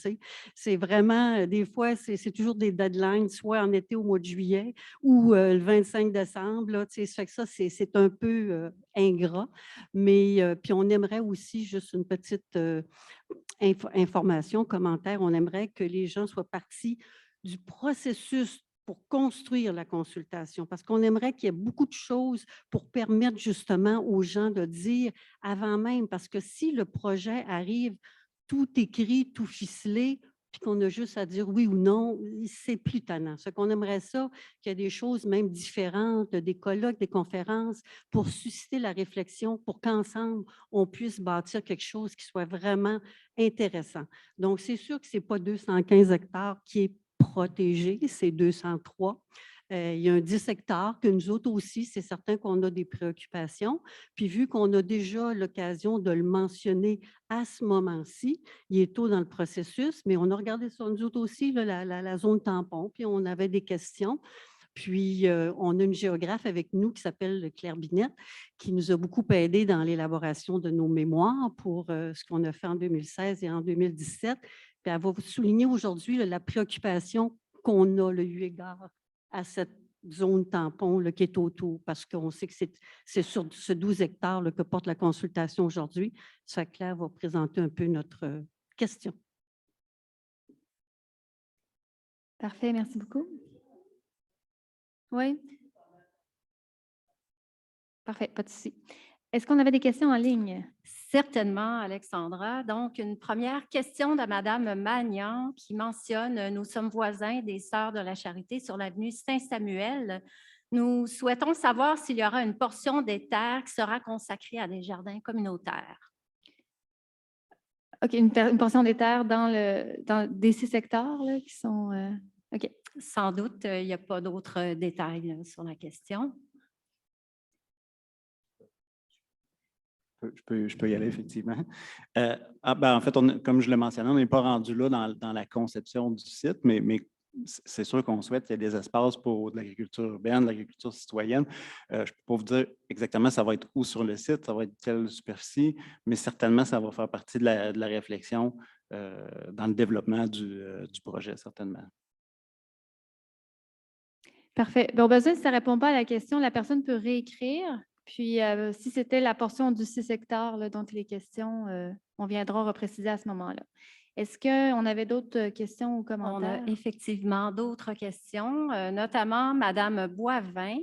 c'est vraiment, des fois, c'est toujours des deadlines, soit en été au mois de juillet ou le 25 décembre. Là, ça fait que ça, c'est un peu ingrat. Mais puis on aimerait aussi, juste une petite information, commentaire, on aimerait que les gens soient partis du processus pour construire la consultation, parce qu'on aimerait qu'il y ait beaucoup de choses pour permettre justement aux gens de dire avant même, parce que si le projet arrive tout écrit, tout ficelé, puis qu'on a juste à dire oui ou non, c'est plus tannant. Ce qu'on aimerait ça, qu'il y ait des choses même différentes, des colloques, des conférences, pour susciter la réflexion, pour qu'ensemble, on puisse bâtir quelque chose qui soit vraiment intéressant. Donc, c'est sûr que ce n'est pas 215 hectares qui est protégé, c'est 203. Il y a un 10 hectares que nous autres aussi, c'est certain qu'on a des préoccupations. Puis vu qu'on a déjà l'occasion de le mentionner à ce moment-ci, il est tôt dans le processus, mais on a regardé ça nous autres aussi, là, la zone tampon, puis on avait des questions. Puis, on a une géographe avec nous qui s'appelle Claire Binette, qui nous a beaucoup aidé dans l'élaboration de nos mémoires pour ce qu'on a fait en 2016 et en 2017. Puis, elle va vous souligner aujourd'hui la préoccupation qu'on a, eu égard à cette zone tampon là, qui est autour, parce qu'on sait que c'est sur ce 12 hectares là, que porte la consultation aujourd'hui. Ça, Claire va présenter un peu notre question. Parfait, merci beaucoup. Oui. Parfait, pas de souci. Est-ce qu'on avait des questions en ligne? Certainement, Alexandra. Donc, une première question de Madame Magnan qui mentionne « Nous sommes voisins des Sœurs de la Charité sur l'avenue Saint-Samuel. Nous souhaitons savoir s'il y aura une portion des terres qui sera consacrée à des jardins communautaires. » OK, une portion des terres dans des 6 hectares là, qui sont... OK. Sans doute, il n'y a pas d'autres détails là, sur la question. Je peux y aller, effectivement. En fait, comme je le mentionnais, on n'est pas rendu là dans la conception du site, mais c'est sûr qu'on souhaite qu'il y ait des espaces pour de l'agriculture urbaine, de l'agriculture citoyenne. Je ne peux pas vous dire exactement ça va être où sur le site, ça va être quelle superficie, mais certainement, ça va faire partie de la réflexion dans le développement du projet, certainement. Parfait. Bon, besoin, si ça ne répond pas à la question, la personne peut réécrire. Puis, si c'était la portion du 6 hectares là, dont il est question, on viendra repréciser à ce moment-là. Est-ce qu'on avait d'autres questions ou commentaires? On a effectivement d'autres questions, notamment Madame Boivin.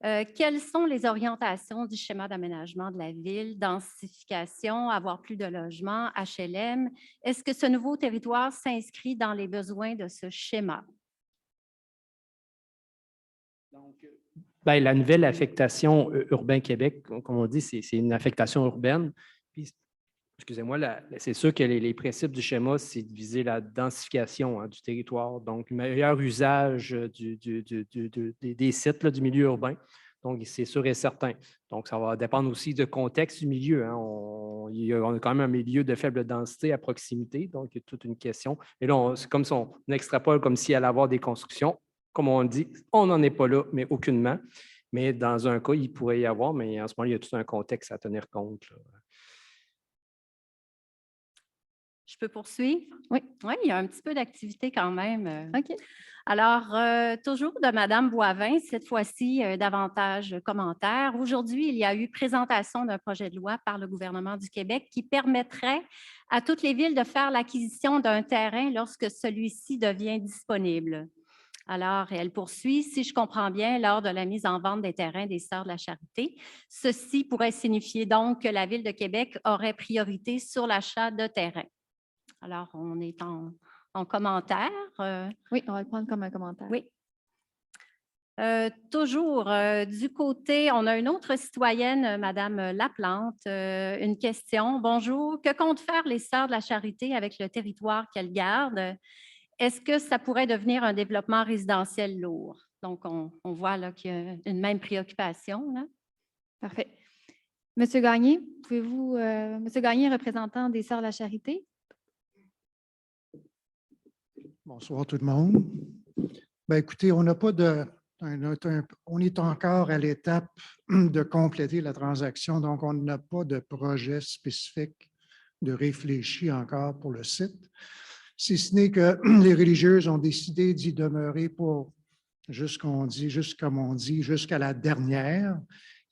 Quelles sont les orientations du schéma d'aménagement de la ville? Densification, avoir plus de logements, HLM. Est-ce que ce nouveau territoire s'inscrit dans les besoins de ce schéma? Bien, la nouvelle affectation Urbain Québec, comme on dit, c'est une affectation urbaine. Puis, excusez-moi, c'est sûr que les principes du schéma, c'est de viser la densification du territoire, donc meilleur usage des sites là, du milieu urbain. Donc, c'est sûr et certain. Donc, ça va dépendre aussi du contexte du milieu. Hein. On a quand même un milieu de faible densité à proximité, donc il y a toute une question. Et là, c'est comme si on extrapole comme s'il allait avoir des constructions. Comme on dit, on n'en est pas là, mais aucunement. Mais dans un cas, il pourrait y avoir, mais en ce moment, il y a tout un contexte à tenir compte. Là. Je peux poursuivre? Oui. Oui, il y a un petit peu d'activité quand même. OK. Alors, toujours de Mme Boivin, cette fois-ci, davantage de commentaires. Aujourd'hui, il y a eu présentation d'un projet de loi par le gouvernement du Québec qui permettrait à toutes les villes de faire l'acquisition d'un terrain lorsque celui-ci devient disponible. Alors, elle poursuit, si je comprends bien, lors de la mise en vente des terrains des Sœurs de la Charité. Ceci pourrait signifier donc que la Ville de Québec aurait priorité sur l'achat de terrains. Alors, on est en commentaire. Oui, on va le prendre comme un commentaire. Oui. Toujours du côté, on a une autre citoyenne, Madame Laplante, une question. Bonjour, que comptent faire les Sœurs de la Charité avec le territoire qu'elles gardent? Est-ce que ça pourrait devenir un développement résidentiel lourd? Donc, on voit là qu'il y a une même préoccupation. Là. Parfait. Monsieur Gagné, pouvez-vous... Monsieur Gagné, représentant des Sœurs de la Charité. Bonsoir tout le monde. Bien, écoutez, on n'a pas de... on est encore à l'étape de compléter la transaction, donc on n'a pas de projet spécifique de réfléchi encore pour le site. Si ce n'est que les religieuses ont décidé d'y demeurer pour, comme on dit, jusqu'à la dernière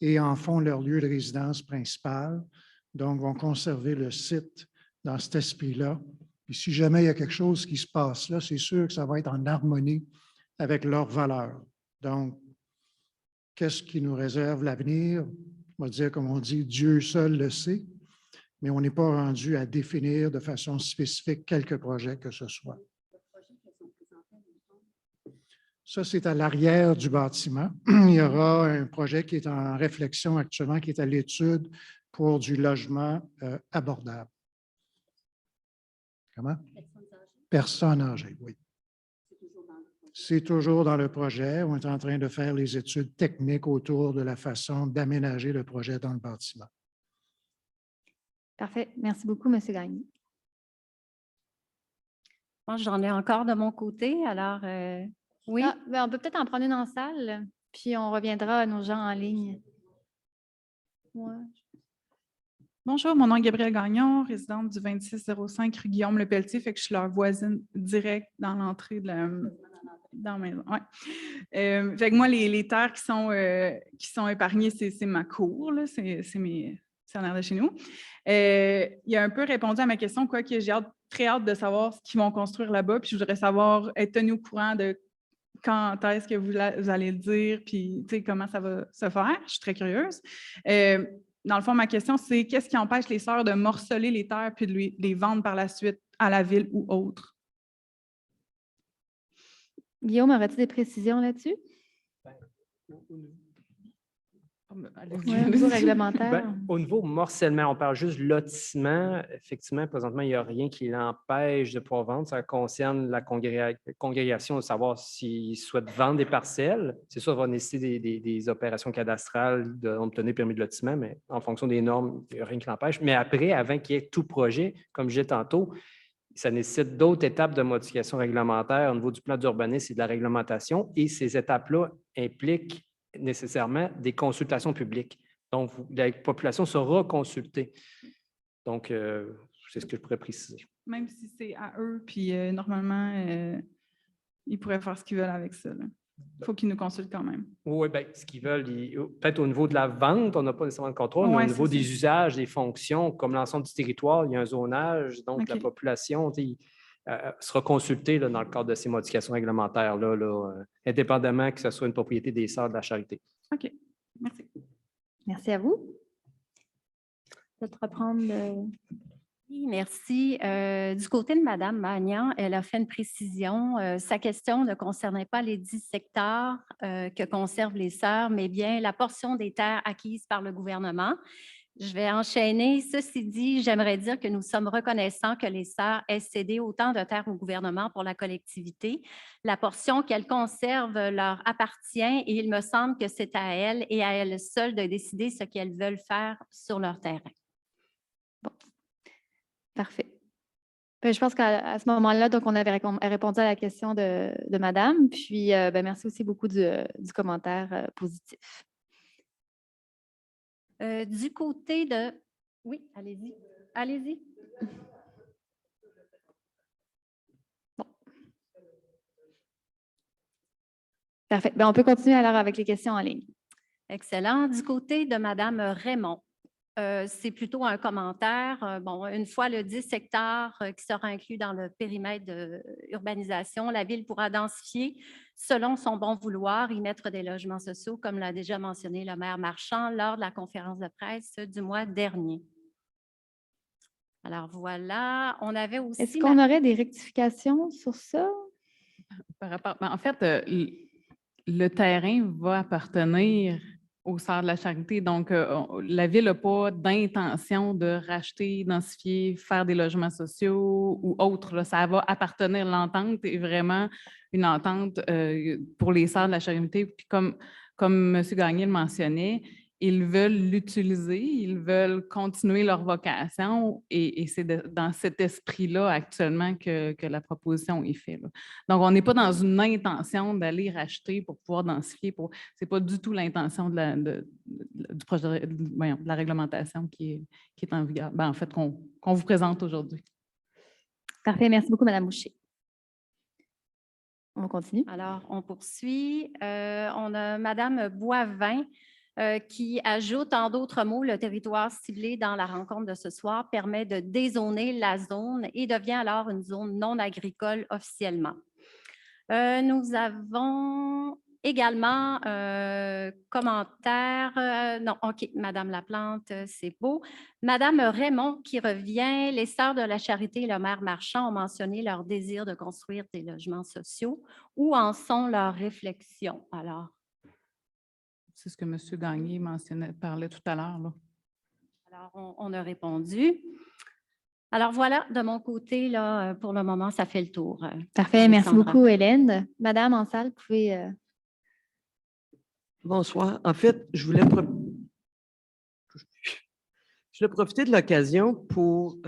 et en font leur lieu de résidence principal. Donc, vont conserver le site dans cet esprit-là. Et si jamais il y a quelque chose qui se passe là, c'est sûr que ça va être en harmonie avec leurs valeurs. Donc, qu'est-ce qui nous réserve l'avenir? On va dire, comme on dit, Dieu seul le sait. Mais on n'est pas rendu à définir de façon spécifique quelques projets que ce soit. Ça, c'est à l'arrière du bâtiment. Il y aura un projet qui est en réflexion actuellement, qui est à l'étude pour du logement abordable. Comment? Personnes âgées, oui. C'est toujours dans le projet. On est en train de faire les études techniques autour de la façon d'aménager le projet dans le bâtiment. Parfait. Merci beaucoup, M. Gagné. Moi, j'en ai encore de mon côté. Alors, oui. Ah, ben, on peut peut-être en prendre une en salle, puis on reviendra à nos gens en ligne. Ouais. Bonjour, mon nom est Gabrielle Gagnon, résidente du 2605 rue Guillaume-Lepelletier, fait que je suis leur voisine directe dans l'entrée de dans la maison. Ouais. Fait que moi, les terres qui sont épargnées, c'est ma cour, c'est en arrière de chez nous. Il a un peu répondu à ma question, quoique j'ai très hâte de savoir ce qu'ils vont construire là-bas, puis je voudrais savoir, être tenu au courant de quand est-ce que vous allez le dire, puis comment ça va se faire. Je suis très curieuse. dans le fond, ma question, c'est qu'est-ce qui empêche les sœurs de morceler les terres puis de les vendre par la suite à la ville ou autre? Guillaume, aurais-tu des précisions là-dessus? Oui, au niveau réglementaire. Au niveau morcellement, on parle juste lotissement. Effectivement, présentement, il n'y a rien qui l'empêche de pouvoir vendre. Ça concerne la congrégation de savoir s'ils souhaitent vendre des parcelles. C'est sûr, ça va nécessiter des opérations cadastrales d'obtenir permis de lotissement, mais en fonction des normes, il n'y a rien qui l'empêche. Mais après, avant qu'il y ait tout projet, comme je disais tantôt, ça nécessite d'autres étapes de modification réglementaire au niveau du plan d'urbanisme et de la réglementation. Et ces étapes-là impliquent nécessairement des consultations publiques. Donc, la population sera consultée. Donc, c'est ce que je pourrais préciser. Même si c'est à eux, puis normalement, ils pourraient faire ce qu'ils veulent avec ça. Il faut qu'ils nous consultent quand même. Oui, bien, ce qu'ils veulent, peut-être au niveau de la vente, on n'a pas nécessairement de contrôle, mais au niveau des usages, des fonctions, comme l'ensemble du territoire, il y a un zonage, donc la population sera consultée là, dans le cadre de ces modifications réglementaires-là, indépendamment que ce soit une propriété des Sœurs de la Charité. OK. Merci. Merci à vous. Peut-être reprendre Oui, merci. Du côté de Mme Magnan, elle a fait une précision. Sa question ne concernait pas les 10 hectares que conservent les Sœurs, mais bien la portion des terres acquises par le gouvernement. Je vais enchaîner. Ceci dit, j'aimerais dire que nous sommes reconnaissants que les Sœurs aient cédé autant de terres au gouvernement pour la collectivité. La portion qu'elles conservent leur appartient et il me semble que c'est à elles et à elles seules de décider ce qu'elles veulent faire sur leur terrain. Bon. Parfait. Je pense qu'à ce moment-là, donc, on avait répondu à la question de Madame. Puis, merci aussi beaucoup du commentaire positif. Du côté de... Oui, allez-y. Allez-y. Bon. Parfait. On peut continuer alors avec les questions en ligne. Excellent. Du côté de Mme Raymond, c'est plutôt un commentaire. Une fois le 10 hectares qui sera inclus dans le périmètre d'urbanisation, la Ville pourra densifier selon son bon vouloir, y mettre des logements sociaux, comme l'a déjà mentionné le maire Marchand lors de la conférence de presse du mois dernier. Alors voilà, on avait aussi... Est-ce qu'on aurait des rectifications sur ça? Par rapport, en fait, le terrain va appartenir aux Sœurs de la Charité. Donc, la Ville n'a pas d'intention de racheter, densifier, faire des logements sociaux ou autre. Là. Ça va appartenir, l'entente est vraiment une entente pour les Sœurs de la Charité. Puis comme M. Gagné le mentionnait, ils veulent l'utiliser, ils veulent continuer leur vocation et c'est dans cet esprit-là actuellement que la proposition est faite. Là. Donc, on n'est pas dans une intention d'aller racheter pour pouvoir densifier. Ce n'est pas du tout l'intention du projet de la réglementation qui est en vigueur, en fait, qu'on vous présente aujourd'hui. Parfait. Merci beaucoup, Mme Boucher. On continue. Alors, on poursuit. On a Mme Boivin qui ajoute, en d'autres mots, le territoire ciblé dans la rencontre de ce soir permet de dézoner la zone et devient alors une zone non agricole officiellement. Nous avons également commentaire. Non, OK, Madame Laplante, c'est beau. Madame Raymond qui revient. Les Sœurs de la Charité et le maire Marchand ont mentionné leur désir de construire des logements sociaux. Où en sont leurs réflexions? Alors, c'est ce que M. Gagné parlait tout à l'heure. Alors, on a répondu. Alors voilà, de mon côté, là, pour le moment, ça fait le tour. Parfait, merci beaucoup, Hélène. Madame en salle, vous pouvez... Bonsoir. En fait, je voulais profiter de l'occasion pour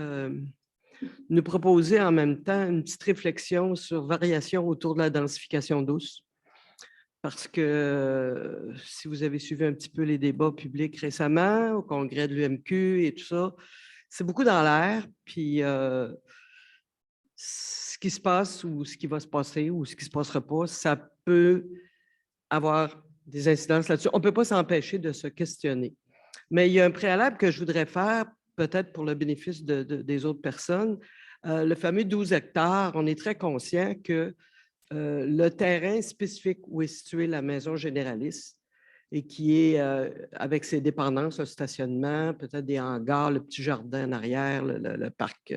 nous proposer en même temps une petite réflexion sur variation autour de la densification douce. Parce que si vous avez suivi un petit peu les débats publics récemment, au congrès de l'UMQ et tout ça, c'est beaucoup dans l'air. Puis ce qui se passe ou ce qui va se passer ou ce qui ne se passera pas, ça peut avoir des incidences là-dessus. On ne peut pas s'empêcher de se questionner. Mais il y a un préalable que je voudrais faire, peut-être pour le bénéfice des autres personnes. Le fameux 12 hectares, on est très conscient que le terrain spécifique où est située la maison généraliste et qui est avec ses dépendances, le stationnement, peut-être des hangars, le petit jardin en arrière, le parc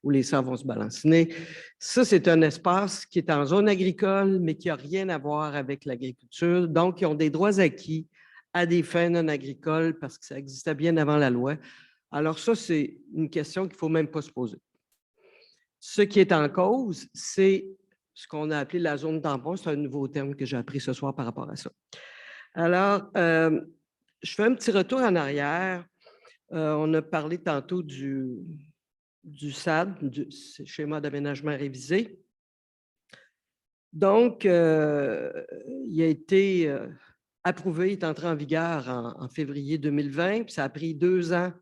où les cerfs vont se balanciner. Ça, c'est un espace qui est en zone agricole, mais qui n'a rien à voir avec l'agriculture. Donc, ils ont des droits acquis à des fins non agricoles parce que ça existait bien avant la loi. Alors ça, c'est une question qu'il ne faut même pas se poser. Ce qui est en cause, c'est ce qu'on a appelé la zone tampon. C'est un nouveau terme que j'ai appris ce soir par rapport à ça. Alors, je fais un petit retour en arrière. On a parlé tantôt du SAD, du schéma d'aménagement révisé. Donc, il a été approuvé, il est entré en vigueur en février 2020, puis ça a pris 2 ans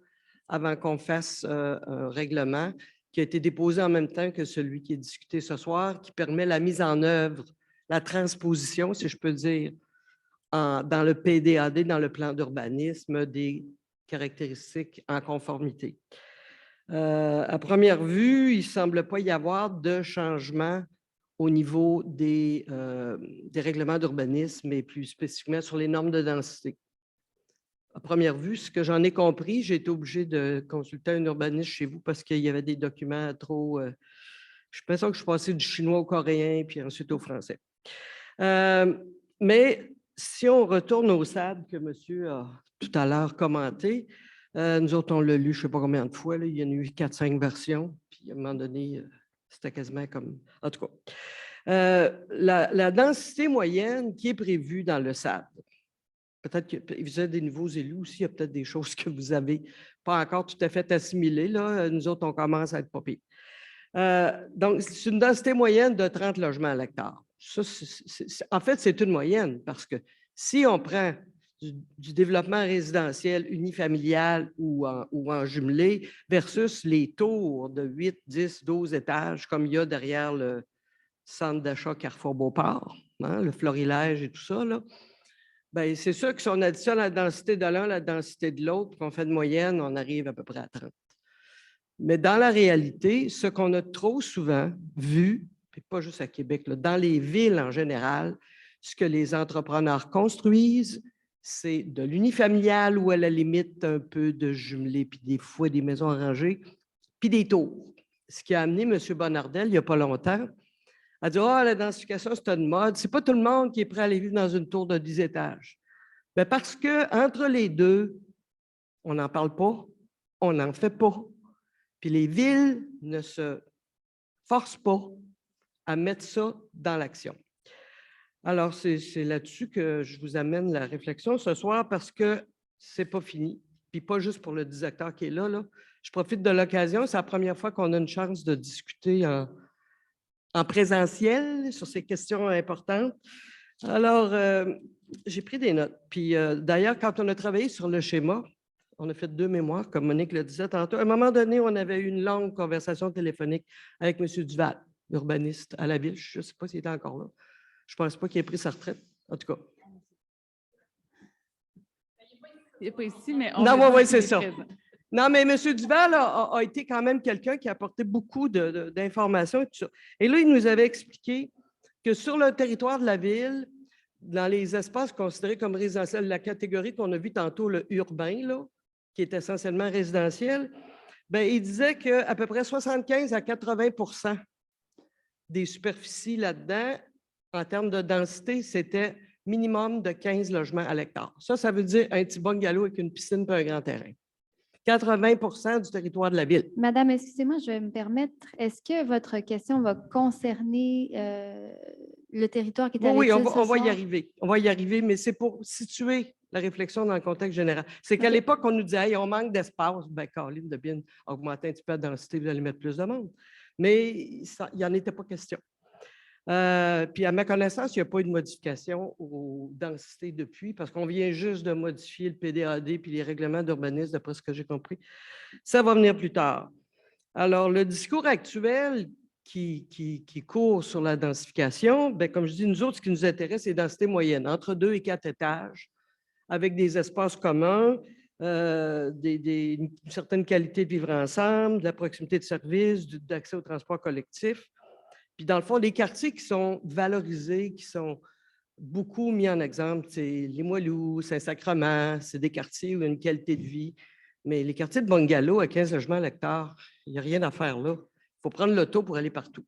avant qu'on fasse un règlement qui a été déposé en même temps que celui qui est discuté ce soir, qui permet la mise en œuvre, la transposition, si je peux dire, dans le PDAD, dans le plan d'urbanisme, des caractéristiques en conformité. À première vue, il ne semble pas y avoir de changement au niveau des règlements d'urbanisme et plus spécifiquement sur les normes de densité. À première vue, ce que j'en ai compris, j'ai été obligé de consulter un urbaniste chez vous parce qu'il y avait des documents trop... je pense que je suis passé du chinois au coréen puis ensuite au français. Mais si on retourne au SAD que monsieur a tout à l'heure commenté, nous autres, on l'a lu je ne sais pas combien de fois, là, il y en a eu 4-5 versions, puis à un moment donné, c'était quasiment comme... En tout cas, la densité moyenne qui est prévue dans le SAD, peut-être que vous êtes des nouveaux élus aussi, il y a peut-être des choses que vous n'avez pas encore tout à fait assimilées. Là. Nous autres, on commence à être pas pire. Donc, c'est une densité moyenne de 30 logements à l'hectare. En fait, c'est une moyenne parce que si on prend du développement résidentiel unifamilial ou en jumelé versus les tours de 8, 10, 12 étages comme il y a derrière le centre d'achat Carrefour-Beauport, hein, le florilège et tout ça, là, bien, c'est sûr que si on additionne la densité de l'un, la densité de l'autre, qu'on fait de moyenne, on arrive à peu près à 30. Mais dans la réalité, ce qu'on a trop souvent vu, et pas juste à Québec, là, dans les villes en général, ce que les entrepreneurs construisent, c'est de l'unifamilial ou à la limite un peu de jumelé, puis des fois des maisons rangées, puis des tours. Ce qui a amené M. Bonnardel, il n'y a pas longtemps, à dire « Ah, la densification, c'est une mode. C'est pas tout le monde qui est prêt à aller vivre dans une tour de 10 étages. » Bien, parce qu'entre les deux, on n'en parle pas, on n'en fait pas. Puis les villes ne se forcent pas à mettre ça dans l'action. Alors, c'est là-dessus que je vous amène la réflexion ce soir parce que ce n'est pas fini. Puis pas juste pour le directeur qui est là. Je profite de l'occasion. C'est la première fois qu'on a une chance de discuter en présentiel sur ces questions importantes. Alors, j'ai pris des notes. Puis d'ailleurs, quand on a travaillé sur le schéma, on a fait 2 mémoires, comme Monique le disait tantôt. À un moment donné, on avait eu une longue conversation téléphonique avec M. Duval, urbaniste à la ville. Je ne sais pas s'il était encore là. Je ne pense pas qu'il ait pris sa retraite, en tout cas. Il n'est pas ici, mais on non, oui, c'est est ça. présent. Non, mais M. Duval a été quand même quelqu'un qui a apporté beaucoup d'informations et tout ça. Et là, il nous avait expliqué que sur le territoire de la ville, dans les espaces considérés comme résidentiels, la catégorie qu'on a vue tantôt, le urbain, là, qui est essentiellement résidentiel, bien, il disait qu'à peu près 75 à 80 des superficies là-dedans, en termes de densité, c'était minimum de 15 logements à l'hectare. Ça veut dire un petit bungalow avec une piscine et un grand terrain. 80 du territoire de la ville. Madame, excusez-moi, je vais me permettre. Est-ce que votre question va concerner le territoire qui est à Oui, l'étude on va y soir? arriver. On va y arriver, mais c'est pour situer la réflexion dans le contexte général. C'est qu'à l'époque, on nous disait hey, on manque d'espace. Bien, Caroline, de bien augmenter un petit peu la densité, vous allez mettre plus de monde. Mais il n'y en était pas question. Puis à ma connaissance, il n'y a pas eu de modification aux densités depuis, parce qu'on vient juste de modifier le PDAD puis les règlements d'urbanisme, d'après ce que j'ai compris. Ça va venir plus tard. Alors, le discours actuel qui court sur la densification, bien, comme je dis, nous autres, ce qui nous intéresse, c'est les densités moyennes, entre 2 et 4 étages, avec des espaces communs, une certaine qualité de vivre ensemble, de la proximité de services, d'accès au transport collectif. Puis, dans le fond, des quartiers qui sont valorisés, qui sont beaucoup mis en exemple. C'est Limoilou, Saint-Sacrement, c'est des quartiers où il y a une qualité de vie. Mais les quartiers de bungalow à 15 logements à l'hectare, il n'y a rien à faire là. Il faut prendre l'auto pour aller partout.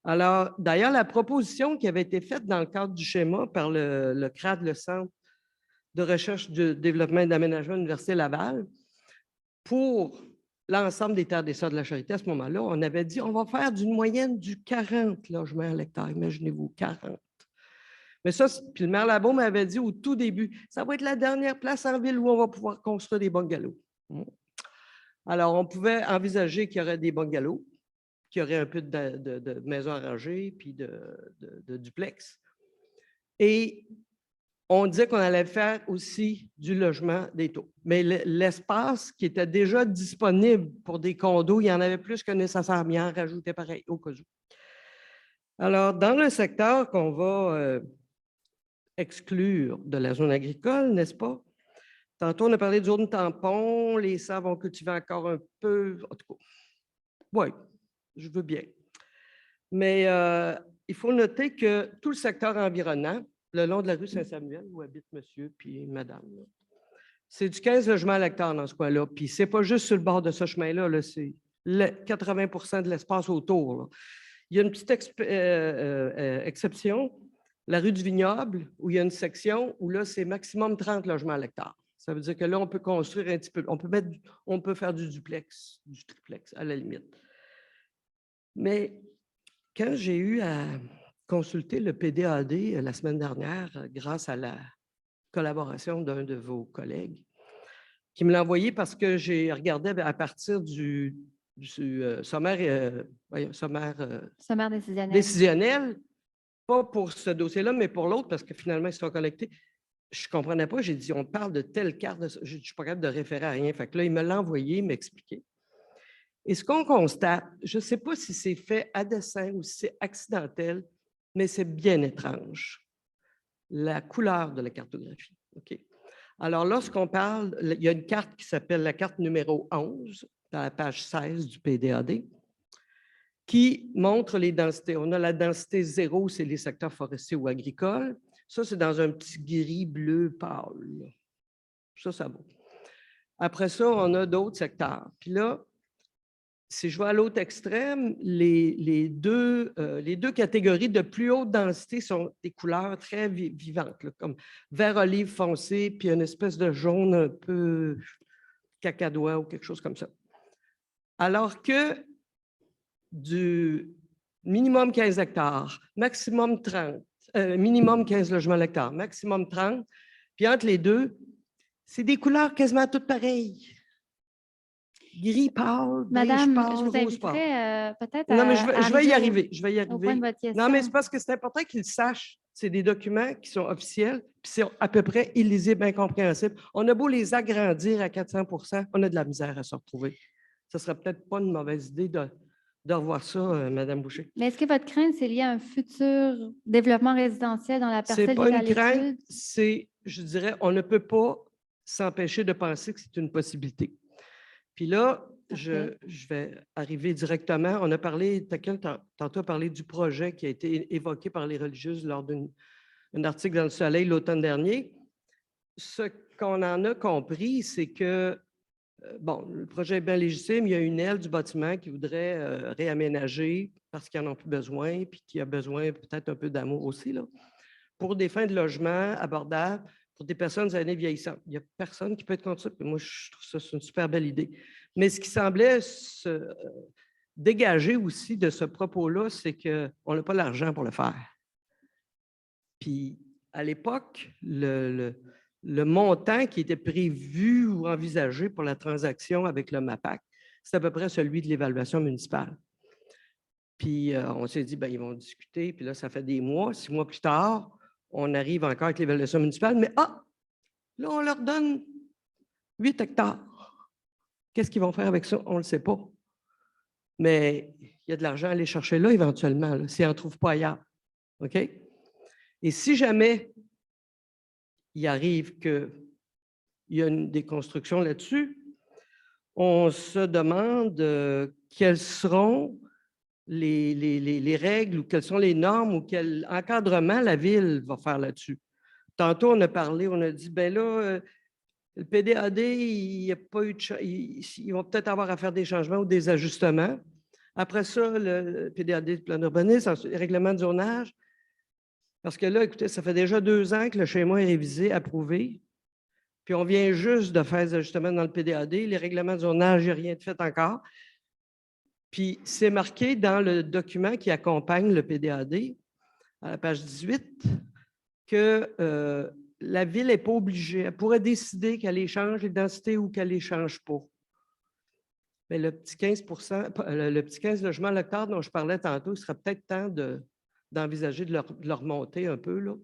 Alors, d'ailleurs, la proposition qui avait été faite dans le cadre du schéma par le CRAD, le Centre de recherche, de développement et d'aménagement de l'Université Laval, pour l'ensemble des terres des Sœurs de la Charité, à ce moment-là, on avait dit on va faire d'une moyenne du 40 logements à l'hectare. Imaginez-vous, 40. Mais ça, puis le maire Labo m'avait dit au tout début, ça va être la dernière place en ville où on va pouvoir construire des bungalows. Alors, on pouvait envisager qu'il y aurait des bungalows, qu'il y aurait un peu de maisons arrangées, puis de duplex. Et on disait qu'on allait faire aussi du logement des taux. Mais l'espace qui était déjà disponible pour des condos, il y en avait plus que nécessaire, mais il en rajoutait pareil, au cas où. Alors, dans le secteur qu'on va exclure de la zone agricole, n'est-ce pas? Tantôt, on a parlé de zone tampon, les sables vont cultiver encore un peu. En tout cas, oui, je veux bien. Mais il faut noter que tout le secteur environnant, le long de la rue Saint-Samuel, où habite monsieur puis madame, c'est du 15 logements à l'hectare dans ce coin-là. Puis c'est pas juste sur le bord de ce chemin-là, là, c'est 80 de l'espace autour. Là. Il y a une petite exception, la rue du Vignoble, où il y a une section où là, c'est maximum 30 logements à l'hectare. Ça veut dire que là, on peut construire un petit peu, on peut faire du duplex, du triplex, à la limite. Mais quand j'ai eu à consulter le PDAD la semaine dernière, grâce à la collaboration d'un de vos collègues, qui me l'a envoyé parce que j'ai regardé à partir du sommaire décisionnel, pas pour ce dossier-là, mais pour l'autre, parce que finalement, ils sont connectés. Je ne comprenais pas, j'ai dit, on parle de telle carte, je ne suis pas capable de référer à rien. Fait que là, il me l'a envoyé, il m'a expliqué. Et ce qu'on constate, je ne sais pas si c'est fait à dessein ou si c'est accidentel, mais c'est bien étrange. La couleur de la cartographie. OK? Alors, lorsqu'on parle, il y a une carte qui s'appelle la carte numéro 11, dans la page 16 du PDAD, qui montre les densités. On a la densité 0, c'est les secteurs forestiers ou agricoles. Ça, c'est dans un petit gris bleu pâle. Ça, ça va. Après ça, on a d'autres secteurs. Puis là, si je vais à l'autre extrême, les deux catégories de plus haute densité sont des couleurs très vivantes, là, comme vert olive foncé, puis une espèce de jaune un peu cacadois ou quelque chose comme ça. Alors que du minimum 15 hectares, maximum 30, minimum 15 logements à l'hectare, maximum 30, puis entre les deux, c'est des couleurs quasiment toutes pareilles. Gris pâle, Madame, beige pâle, je vous rose pâle. inviterais peut-être à Non, mais je vais y arriver. Je vais y au point de arriver. votre question. Non, mais c'est parce que c'est important qu'ils sachent. C'est des documents qui sont officiels, puis c'est à peu près illisible, incompréhensible. On a beau les agrandir à 400 %, on a de la misère à se retrouver. Ce ne serait peut-être pas une mauvaise idée de revoir ça, Mme Boucher. Mais est-ce que votre crainte, c'est lié à un futur développement résidentiel dans la Ce parcelle n'est qui pas est à une crainte, l'étude? c'est, je dirais, on ne peut pas s'empêcher de penser que c'est une possibilité. Puis là, je vais arriver directement. On a parlé, tantôt a parlé du projet qui a été évoqué par les religieuses lors d'un article dans Le Soleil l'automne dernier. Ce qu'on en a compris, c'est que, bon, le projet est bien légitime. Il y a une aile du bâtiment qui voudrait réaménager parce qu'ils n'en ont plus besoin, puis qui a besoin peut-être un peu d'amour aussi, là, pour des fins de logement abordables pour des personnes âgées vieillissantes. Il n'y a personne qui peut être contre ça. Puis moi, je trouve ça c'est une super belle idée. Mais ce qui semblait se dégager aussi de ce propos-là, c'est qu'on n'a pas l'argent pour le faire. Puis, à l'époque, le montant qui était prévu ou envisagé pour la transaction avec le MAPAC, c'est à peu près celui de l'évaluation municipale. Puis, on s'est dit, bien, ils vont discuter. Puis là, ça fait des mois, 6 mois plus tard, on arrive encore avec l'évaluation municipale, mais là, on leur donne 8 hectares. Qu'est-ce qu'ils vont faire avec ça? On ne le sait pas. Mais il y a de l'argent à aller chercher là, éventuellement, là, s'ils n'en trouvent pas ailleurs. OK? Et si jamais il arrive qu'il y a des constructions là-dessus, on se demande quels seront les règles ou quelles sont les normes ou quel encadrement la ville va faire là-dessus. Tantôt, on a parlé, on a dit, ben là, le PDAD, il y a pas eu de ils vont peut-être avoir à faire des changements ou des ajustements. Après ça, le PDAD, le plan d'urbanisme, ensuite, le règlement de zonage. Parce que là, écoutez, ça fait déjà 2 ans que le schéma est révisé, approuvé. Puis on vient juste de faire des ajustements dans le PDAD. Les règlements de zonage, il n'y a rien de fait encore. Puis c'est marqué dans le document qui accompagne le PDAD, à la page 18, que la ville n'est pas obligée. Elle pourrait décider qu'elle échange les densités ou qu'elle ne les change pas. Mais le petit 15%, le petit 15 logements à l'hectare dont je parlais tantôt, il serait peut-être temps d'envisager de le remonter un peu, là.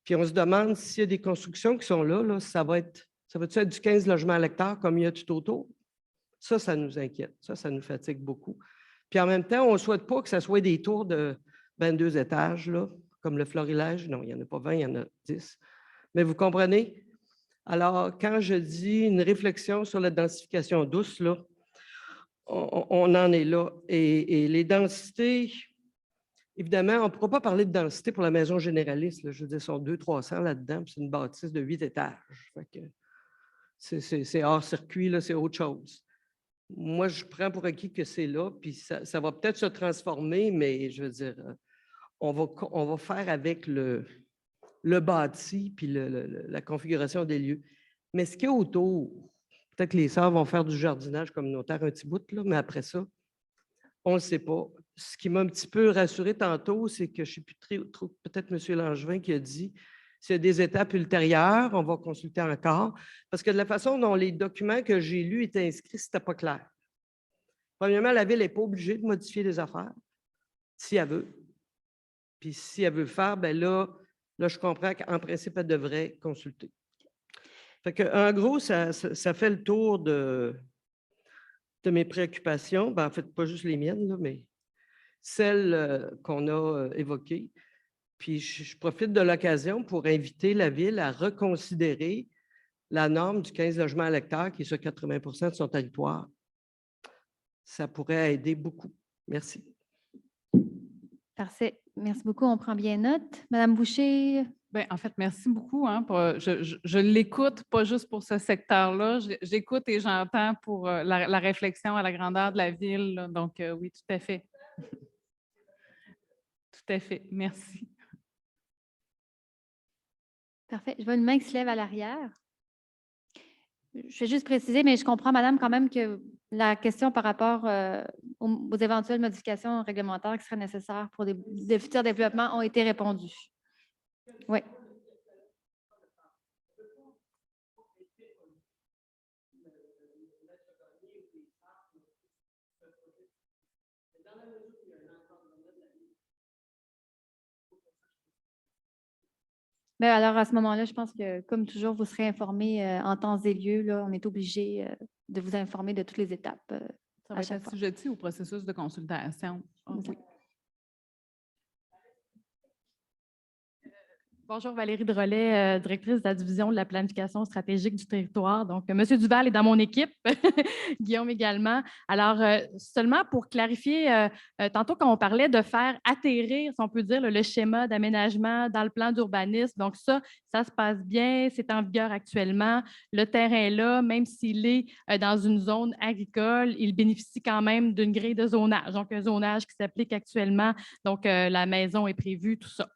Puis on se demande s'il y a des constructions qui sont là, ça va-tu être du 15 logements à l'hectare comme il y a tout autour? Ça nous inquiète. Ça nous fatigue beaucoup. Puis en même temps, on ne souhaite pas que ce soit des tours de 22 étages, là, comme le Florilège. Non, il n'y en a pas 20, il y en a 10. Mais vous comprenez? Alors, quand je dis une réflexion sur la densification douce, là, on en est là. Et les densités, évidemment, on ne pourra pas parler de densité pour la maison généraliste. Là. Je veux dire, ils sont 200-300 là-dedans, c'est une bâtisse de 8 étages. C'est hors circuit, c'est autre chose. Moi, je prends pour acquis que c'est là, puis ça va peut-être se transformer, mais je veux dire, on va faire avec le bâti puis la configuration des lieux. Mais ce qu'il y a autour, peut-être que les sœurs vont faire du jardinage communautaire un petit bout, là, mais après ça, on ne le sait pas. Ce qui m'a un petit peu rassuré tantôt, c'est que je ne sais plus trop, peut-être M. Langevin qui a dit s'il y a des étapes ultérieures, on va consulter encore. Parce que de la façon dont les documents que j'ai lus étaient inscrits, ce n'était pas clair. Premièrement, la ville n'est pas obligée de modifier les affaires si elle veut. Puis si elle veut le faire, bien là, je comprends qu'en principe, elle devrait consulter. Fait que, en gros, ça fait le tour de mes préoccupations. Ben, en fait, pas juste les miennes, là, mais celles qu'on a évoquées. Puis je profite de l'occasion pour inviter la ville à reconsidérer la norme du 15 logements à l'hectare qui est sur 80 de son territoire. Ça pourrait aider beaucoup. Merci. Parfait. Merci beaucoup. On prend bien note. Madame Boucher. Bien, en fait, merci beaucoup. Je l'écoute, pas juste pour ce secteur-là. J'écoute et j'entends pour la réflexion à la grandeur de la ville. Là. Donc, oui, tout à fait. Tout à fait. Merci. Parfait. Je vois une main qui se lève à l'arrière. Je vais juste préciser, mais je comprends, madame, quand même que la question par rapport aux éventuelles modifications réglementaires qui seraient nécessaires pour des futurs développements ont été répondues. Oui. Bien, alors, à ce moment-là, je pense que, comme toujours, vous serez informé en temps et lieu. Là, on est obligé de vous informer de toutes les étapes. Ça va être assujetti au processus de consultation. Oui. Bonjour, Valérie Drolet, directrice de la division de la planification stratégique du territoire. Donc, M. Duval est dans mon équipe, Guillaume également. Alors, seulement pour clarifier, tantôt quand on parlait de faire atterrir, si on peut dire, le schéma d'aménagement dans le plan d'urbanisme, donc ça se passe bien, c'est en vigueur actuellement. Le terrain est là, même s'il est dans une zone agricole, il bénéficie quand même d'une grille de zonage, donc un zonage qui s'applique actuellement. Donc, la maison est prévue, tout ça.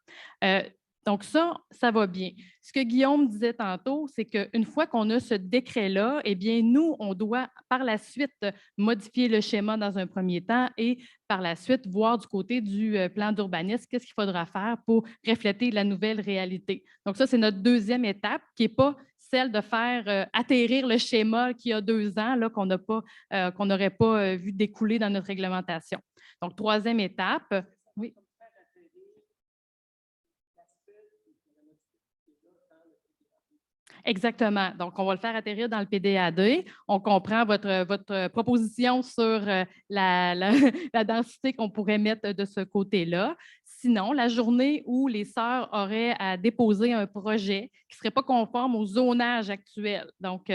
Donc, ça va bien. Ce que Guillaume disait tantôt, c'est qu'une fois qu'on a ce décret-là, eh bien, nous, on doit par la suite modifier le schéma dans un premier temps et par la suite voir du côté du plan d'urbanisme qu'est-ce qu'il faudra faire pour refléter la nouvelle réalité. Donc, ça, c'est notre deuxième étape qui n'est pas celle de faire atterrir le schéma qu'il y a 2 ans, là, qu'on n'aurait pas vu découler dans notre réglementation. Donc, troisième étape, oui. Exactement. Donc, on va le faire atterrir dans le PDAD. On comprend votre proposition sur la densité qu'on pourrait mettre de ce côté-là. Sinon, la journée où les sœurs auraient à déposer un projet qui ne serait pas conforme au zonage actuel, donc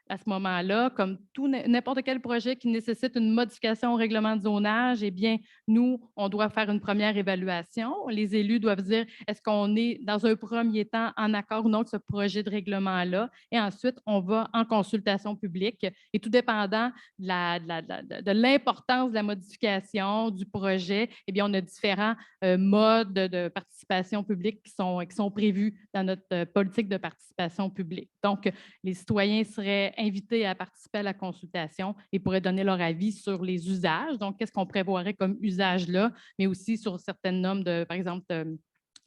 à ce moment-là, comme n'importe quel projet qui nécessite une modification au règlement de zonage, eh bien, nous, on doit faire une première évaluation. Les élus doivent dire est-ce qu'on est, dans un premier temps, en accord ou non avec ce projet de règlement-là. Et ensuite, on va en consultation publique. Et tout dépendant de l'importance de la modification du projet, eh bien, on a différents modes de participation publique qui sont prévus dans notre politique de participation publique. Donc, les citoyens seraient invités à participer à la consultation et pourraient donner leur avis sur les usages. Donc, qu'est-ce qu'on prévoirait comme usage là, mais aussi sur certaines normes, par exemple,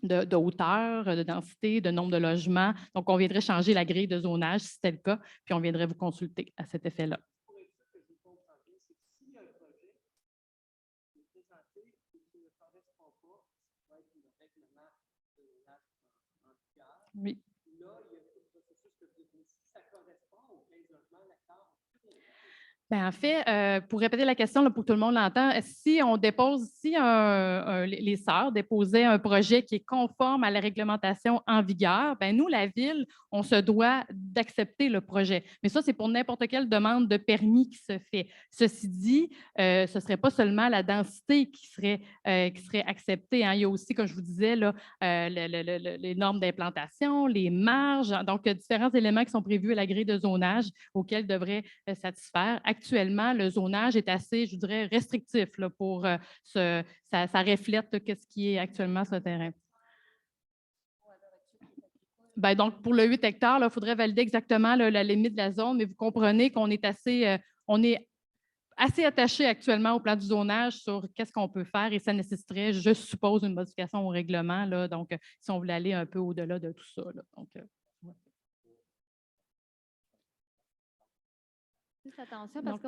de hauteur, de densité, de nombre de logements. Donc, on viendrait changer la grille de zonage si c'était le cas, puis on viendrait vous consulter à cet effet-là. Oui. Bien, en fait, pour répéter la question là, pour que tout le monde l'entende, si les sœurs déposaient un projet qui est conforme à la réglementation en vigueur, bien, nous, la Ville, on se doit d'accepter le projet. Mais ça, c'est pour n'importe quelle demande de permis qui se fait. Ceci dit, ce ne serait pas seulement la densité qui serait acceptée. Hein. Il y a aussi, comme je vous disais, là, les normes d'implantation, les marges, donc différents éléments qui sont prévus à la grille de zonage auxquels devraient satisfaire. Actuellement, le zonage est assez, je dirais, restrictif là, pour ça reflète ce qui est actuellement sur le terrain. Bien, donc, pour le 8 hectares, il faudrait valider exactement la limite de la zone, mais vous comprenez qu'on est assez attaché actuellement au plan du zonage sur qu'est-ce qu'on peut faire et ça nécessiterait, je suppose, une modification au règlement. Là, donc, si on voulait aller un peu au-delà de tout ça. Là, donc, Attention parce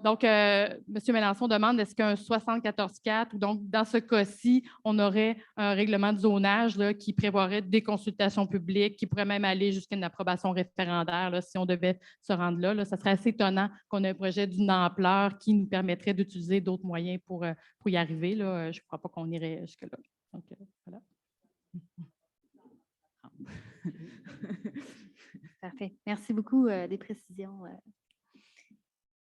donc, M. Mélenchon demande est-ce qu'un 74.4 ou donc dans ce cas-ci, on aurait un règlement de zonage là, qui prévoirait des consultations publiques, qui pourrait même aller jusqu'à une approbation référendaire là, si on devait se rendre là. Ça serait assez étonnant qu'on ait un projet d'une ampleur qui nous permettrait d'utiliser d'autres moyens pour y arriver. Là. Je ne crois pas qu'on irait jusque-là. Donc, voilà. Parfait. Merci beaucoup des précisions.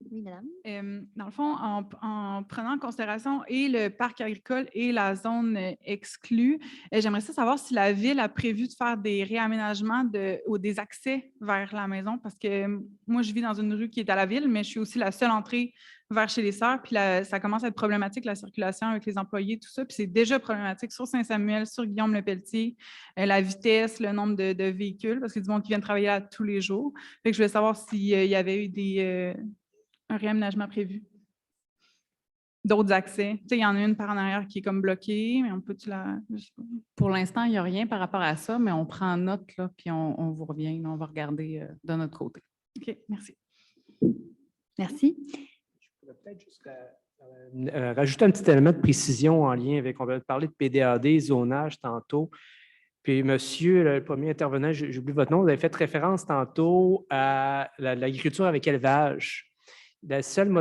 Oui, madame. Dans le fond, en prenant en considération et le parc agricole et la zone exclue, j'aimerais savoir si la Ville a prévu de faire des réaménagements ou des accès vers la maison, parce que moi, je vis dans une rue qui est à la Ville, mais je suis aussi la seule entrée vers chez les sœurs, puis ça commence à être problématique, la circulation avec les employés, tout ça, puis c'est déjà problématique sur Saint-Samuel, sur Guillaume-Lepelletier, la vitesse, le nombre de véhicules, parce qu'il y a du monde qui vient travailler là tous les jours. Fait que je voulais savoir s'il y avait eu un réaménagement prévu. D'autres accès. Tu sais, il y en a une par en arrière qui est comme bloquée, mais on peut-tu la... Pour l'instant, il n'y a rien par rapport à ça, mais on prend note, là, puis on vous revient, on va regarder de notre côté. OK, merci. Merci. Je pourrais peut-être juste rajouter un petit élément de précision en lien avec, on va parler de PDAD, zonage tantôt. Puis, monsieur, le premier intervenant, j'oublie votre nom, vous avez fait référence tantôt à l'agriculture avec élevage. La seule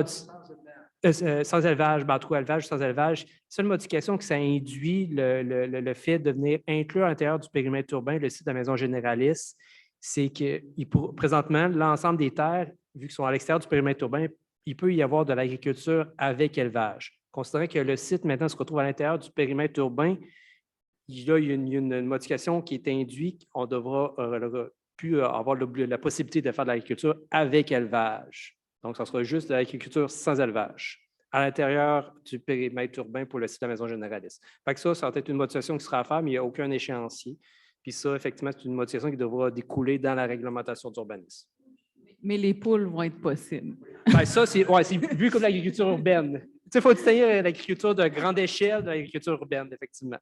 sans élevage, tout élevage, sans élevage, la seule modification que ça induit le fait de venir inclure à l'intérieur du périmètre urbain le site de la maison généraliste, c'est que présentement, l'ensemble des terres, vu qu'ils sont à l'extérieur du périmètre urbain, il peut y avoir de l'agriculture avec élevage. Considérant que le site maintenant se retrouve à l'intérieur du périmètre urbain, il y a une modification qui est induite, on devra plus avoir la possibilité de faire de l'agriculture avec élevage. Donc, ça sera juste de l'agriculture sans élevage à l'intérieur du périmètre urbain pour le site de la maison généraliste. Fait que ça va être une motivation qui sera à faire, mais il n'y a aucun échéancier. Puis ça, effectivement, c'est une motivation qui devra découler dans la réglementation d'urbanisme. Mais les poules vont être possibles. Bien, ça, c'est vu comme l'agriculture urbaine. Tu sais, il faut distinguer l'agriculture de grande échelle de l'agriculture urbaine, effectivement.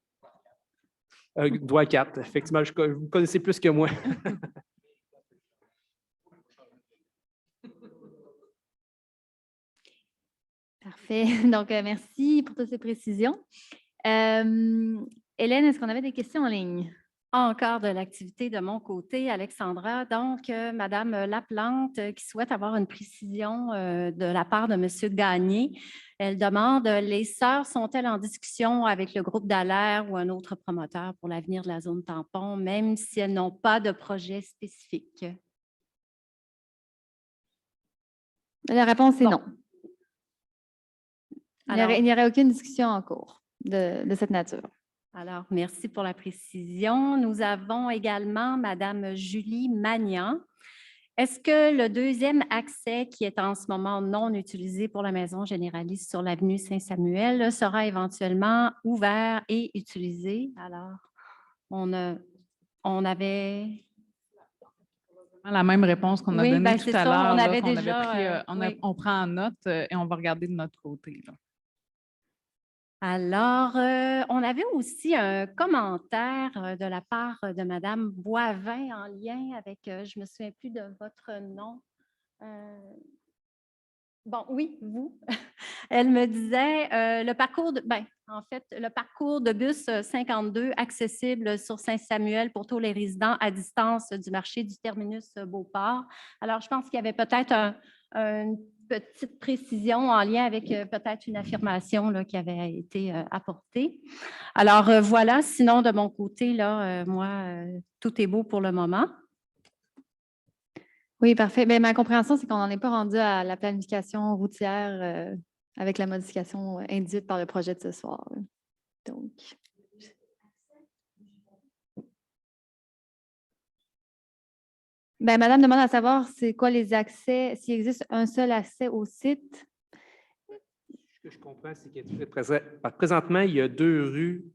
Droit 4, effectivement, vous connaissez plus que moi. Parfait. Donc, merci pour toutes ces précisions. Hélène, est-ce qu'on avait des questions en ligne? Encore de l'activité de mon côté, Alexandra. Donc, Madame Laplante qui souhaite avoir une précision de la part de Monsieur Gagné. Elle demande, les sœurs sont-elles en discussion avec le groupe d'Alaire ou un autre promoteur pour l'avenir de la zone tampon, même si elles n'ont pas de projet spécifique? La réponse est Bon. non. Alors- Il n'y aurait aucune discussion en cours de cette nature. Alors, merci pour la précision. Nous avons également Madame Julie Magnan. Est-ce que le deuxième accès qui est en ce moment non utilisé pour la maison généraliste sur l'avenue Saint-Samuel sera éventuellement ouvert et utilisé? Alors, on avait... La même réponse qu'on a Oui, donnée ben, tout c'est à ça, l'heure, on là, avait qu'on déjà, avait pris, oui. on prend en note et on va regarder de notre côté, là. Alors, on avait aussi un commentaire de la part de Madame Boivin en lien avec, je ne me souviens plus de votre nom. Bon, oui, vous. Elle me disait le parcours le parcours de bus 52 accessible sur Saint-Samuel pour tous les résidents à distance du marché du terminus Beauport. Alors, je pense qu'il y avait peut-être une petite précision en lien avec peut-être une affirmation là, qui avait été apportée. Alors, voilà, sinon, de mon côté, là, moi, tout est beau pour le moment. Oui, parfait. Bien, ma compréhension, c'est qu'on n'en est pas rendu à la planification routière avec la modification induite par le projet de ce soir. Donc. Bien, Madame demande à savoir c'est quoi les accès, s'il existe un seul accès au site. Ce que je comprends, c'est que présentement, il y a 2 rues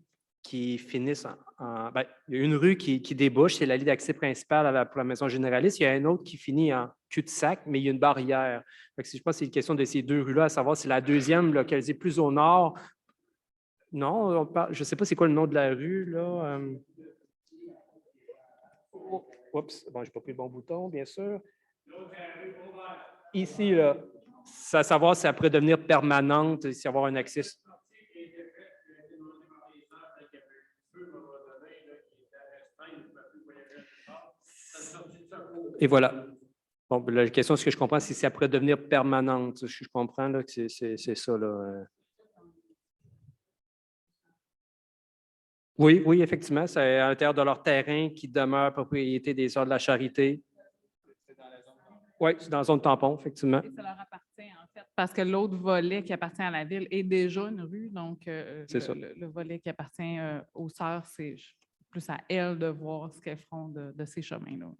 qui finissent ben, il y a une rue qui débouche, c'est l'allée d'accès principale pour la maison généraliste. Il y a un autre qui finit en cul-de-sac, mais il y a une barrière. Fait que je pense que c'est une question de ces 2 rues-là, à savoir si la deuxième, localisée plus au nord. Non, je ne sais pas c'est quoi le nom de la rue, là. Oups, bon, je n'ai pas pris le bon bouton, bien sûr. Ici, là, c'est à savoir si elle pourrait devenir permanente, si avoir un accès. Et voilà. Bon, la question, ce que je comprends, c'est si ça pourrait devenir permanente. Je comprends là, que c'est ça. Là. Oui, oui, effectivement. C'est à l'intérieur de leur terrain qui demeure propriété des Sœurs de la Charité. Oui, c'est dans la zone tampon, effectivement. Et ça leur appartient, en fait, parce que l'autre volet qui appartient à la ville est déjà une rue. Donc, le volet qui appartient aux Sœurs, c'est plus à elles de voir ce qu'elles feront de ces chemins-là.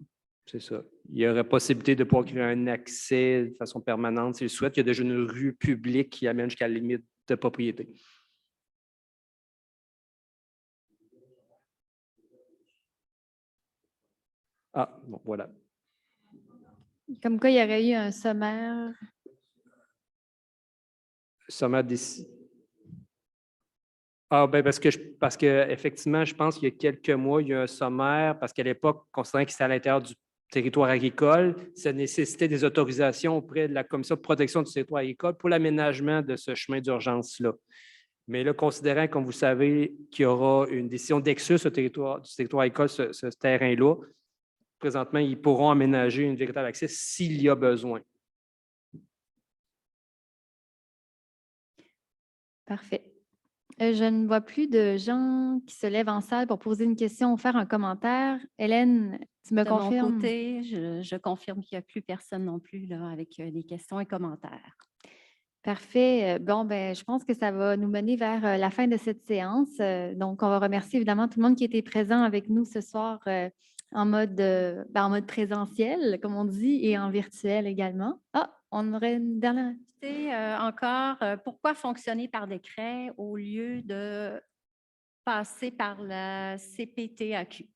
C'est ça. Il y aurait possibilité de pouvoir créer un accès de façon permanente s'ils le souhaitent. Il y a déjà une rue publique qui amène jusqu'à la limite de propriété. Ah, bon, voilà. Comme quoi, il y aurait eu un sommaire. Sommaire d'ici. Ah, bien, parce que effectivement, je pense qu'il y a quelques mois, il y a un sommaire, parce qu'à l'époque, considérant que c'était à l'intérieur du territoire agricole, ça nécessitait des autorisations auprès de la Commission de protection du territoire agricole pour l'aménagement de ce chemin d'urgence-là. Mais là, considérant, comme vous savez, qu'il y aura une décision d'excès du territoire agricole, ce terrain-là, présentement, ils pourront aménager un véritable accès s'il y a besoin. Parfait. Je ne vois plus de gens qui se lèvent en salle pour poser une question ou faire un commentaire. Hélène, tu me confirmes? De mon côté, je confirme qu'il n'y a plus personne non plus là, avec des questions et commentaires. Parfait. Bon, ben, je pense que ça va nous mener vers la fin de cette séance. Donc, on va remercier évidemment tout le monde qui était présent avec nous ce soir en mode présentiel, comme on dit, et en virtuel également. Ah, on aurait une dernière. Encore, pourquoi fonctionner par décret au lieu de passer par la CPTAQ?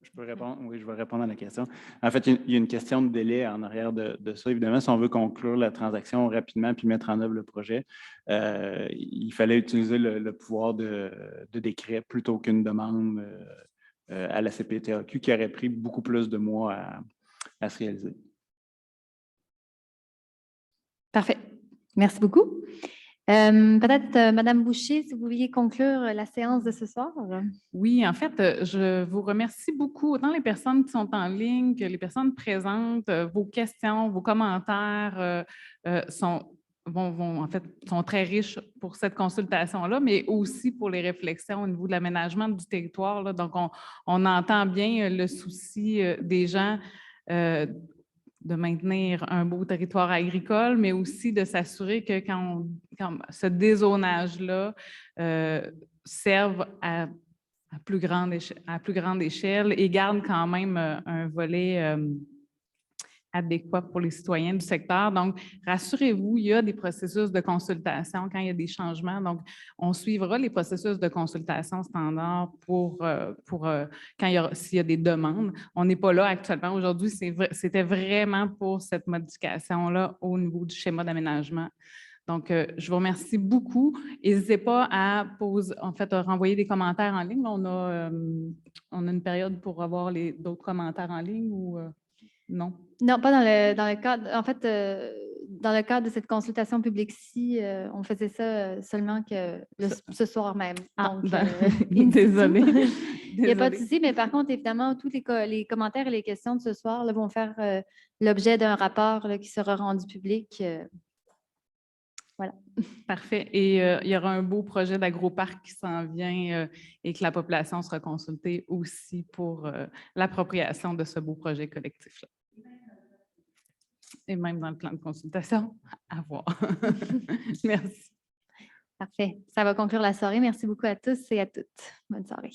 Je peux répondre? Oui, je vais répondre à la question. En fait, il y a une question de délai en arrière de ça. Évidemment, si on veut conclure la transaction rapidement puis mettre en œuvre le projet, il fallait utiliser le pouvoir de décret plutôt qu'une demande à la CPTAQ qui aurait pris beaucoup plus de mois à se réaliser. Parfait. Merci beaucoup. Peut-être, Madame Boucher, si vous vouliez conclure la séance de ce soir. Oui, en fait, je vous remercie beaucoup, autant les personnes qui sont en ligne que les personnes présentes. Vos questions, vos commentaires sont très riches pour cette consultation-là, mais aussi pour les réflexions au niveau de l'aménagement du territoire. Là. Donc, on entend bien le souci des gens de maintenir un beau territoire agricole, mais aussi de s'assurer que quand ce dézonage-là serve à plus grande échelle et garde quand même un volet adéquat pour les citoyens du secteur. Donc, rassurez-vous, il y a des processus de consultation quand il y a des changements. Donc, on suivra les processus de consultation standard pour s'il y a des demandes. On n'est pas là actuellement. Aujourd'hui, c'était vraiment pour cette modification-là au niveau du schéma d'aménagement. Donc, je vous remercie beaucoup. N'hésitez pas à renvoyer des commentaires en ligne. On a une période pour avoir d'autres commentaires en ligne ou non? Non, pas dans le cadre. En fait, dans le cadre de cette consultation publique-ci, on faisait ça seulement que ce soir même. Donc, désolée. Il n'y a pas de souci, mais par contre, évidemment, tous les commentaires et les questions de ce soir là, vont faire l'objet d'un rapport là, qui sera rendu public. Voilà. Parfait. Et il y aura un beau projet d'agroparc qui s'en vient et que la population sera consultée aussi pour l'appropriation de ce beau projet collectif-là. Et même dans le plan de consultation, à voir. Merci. Parfait. Ça va conclure la soirée. Merci beaucoup à tous et à toutes. Bonne soirée.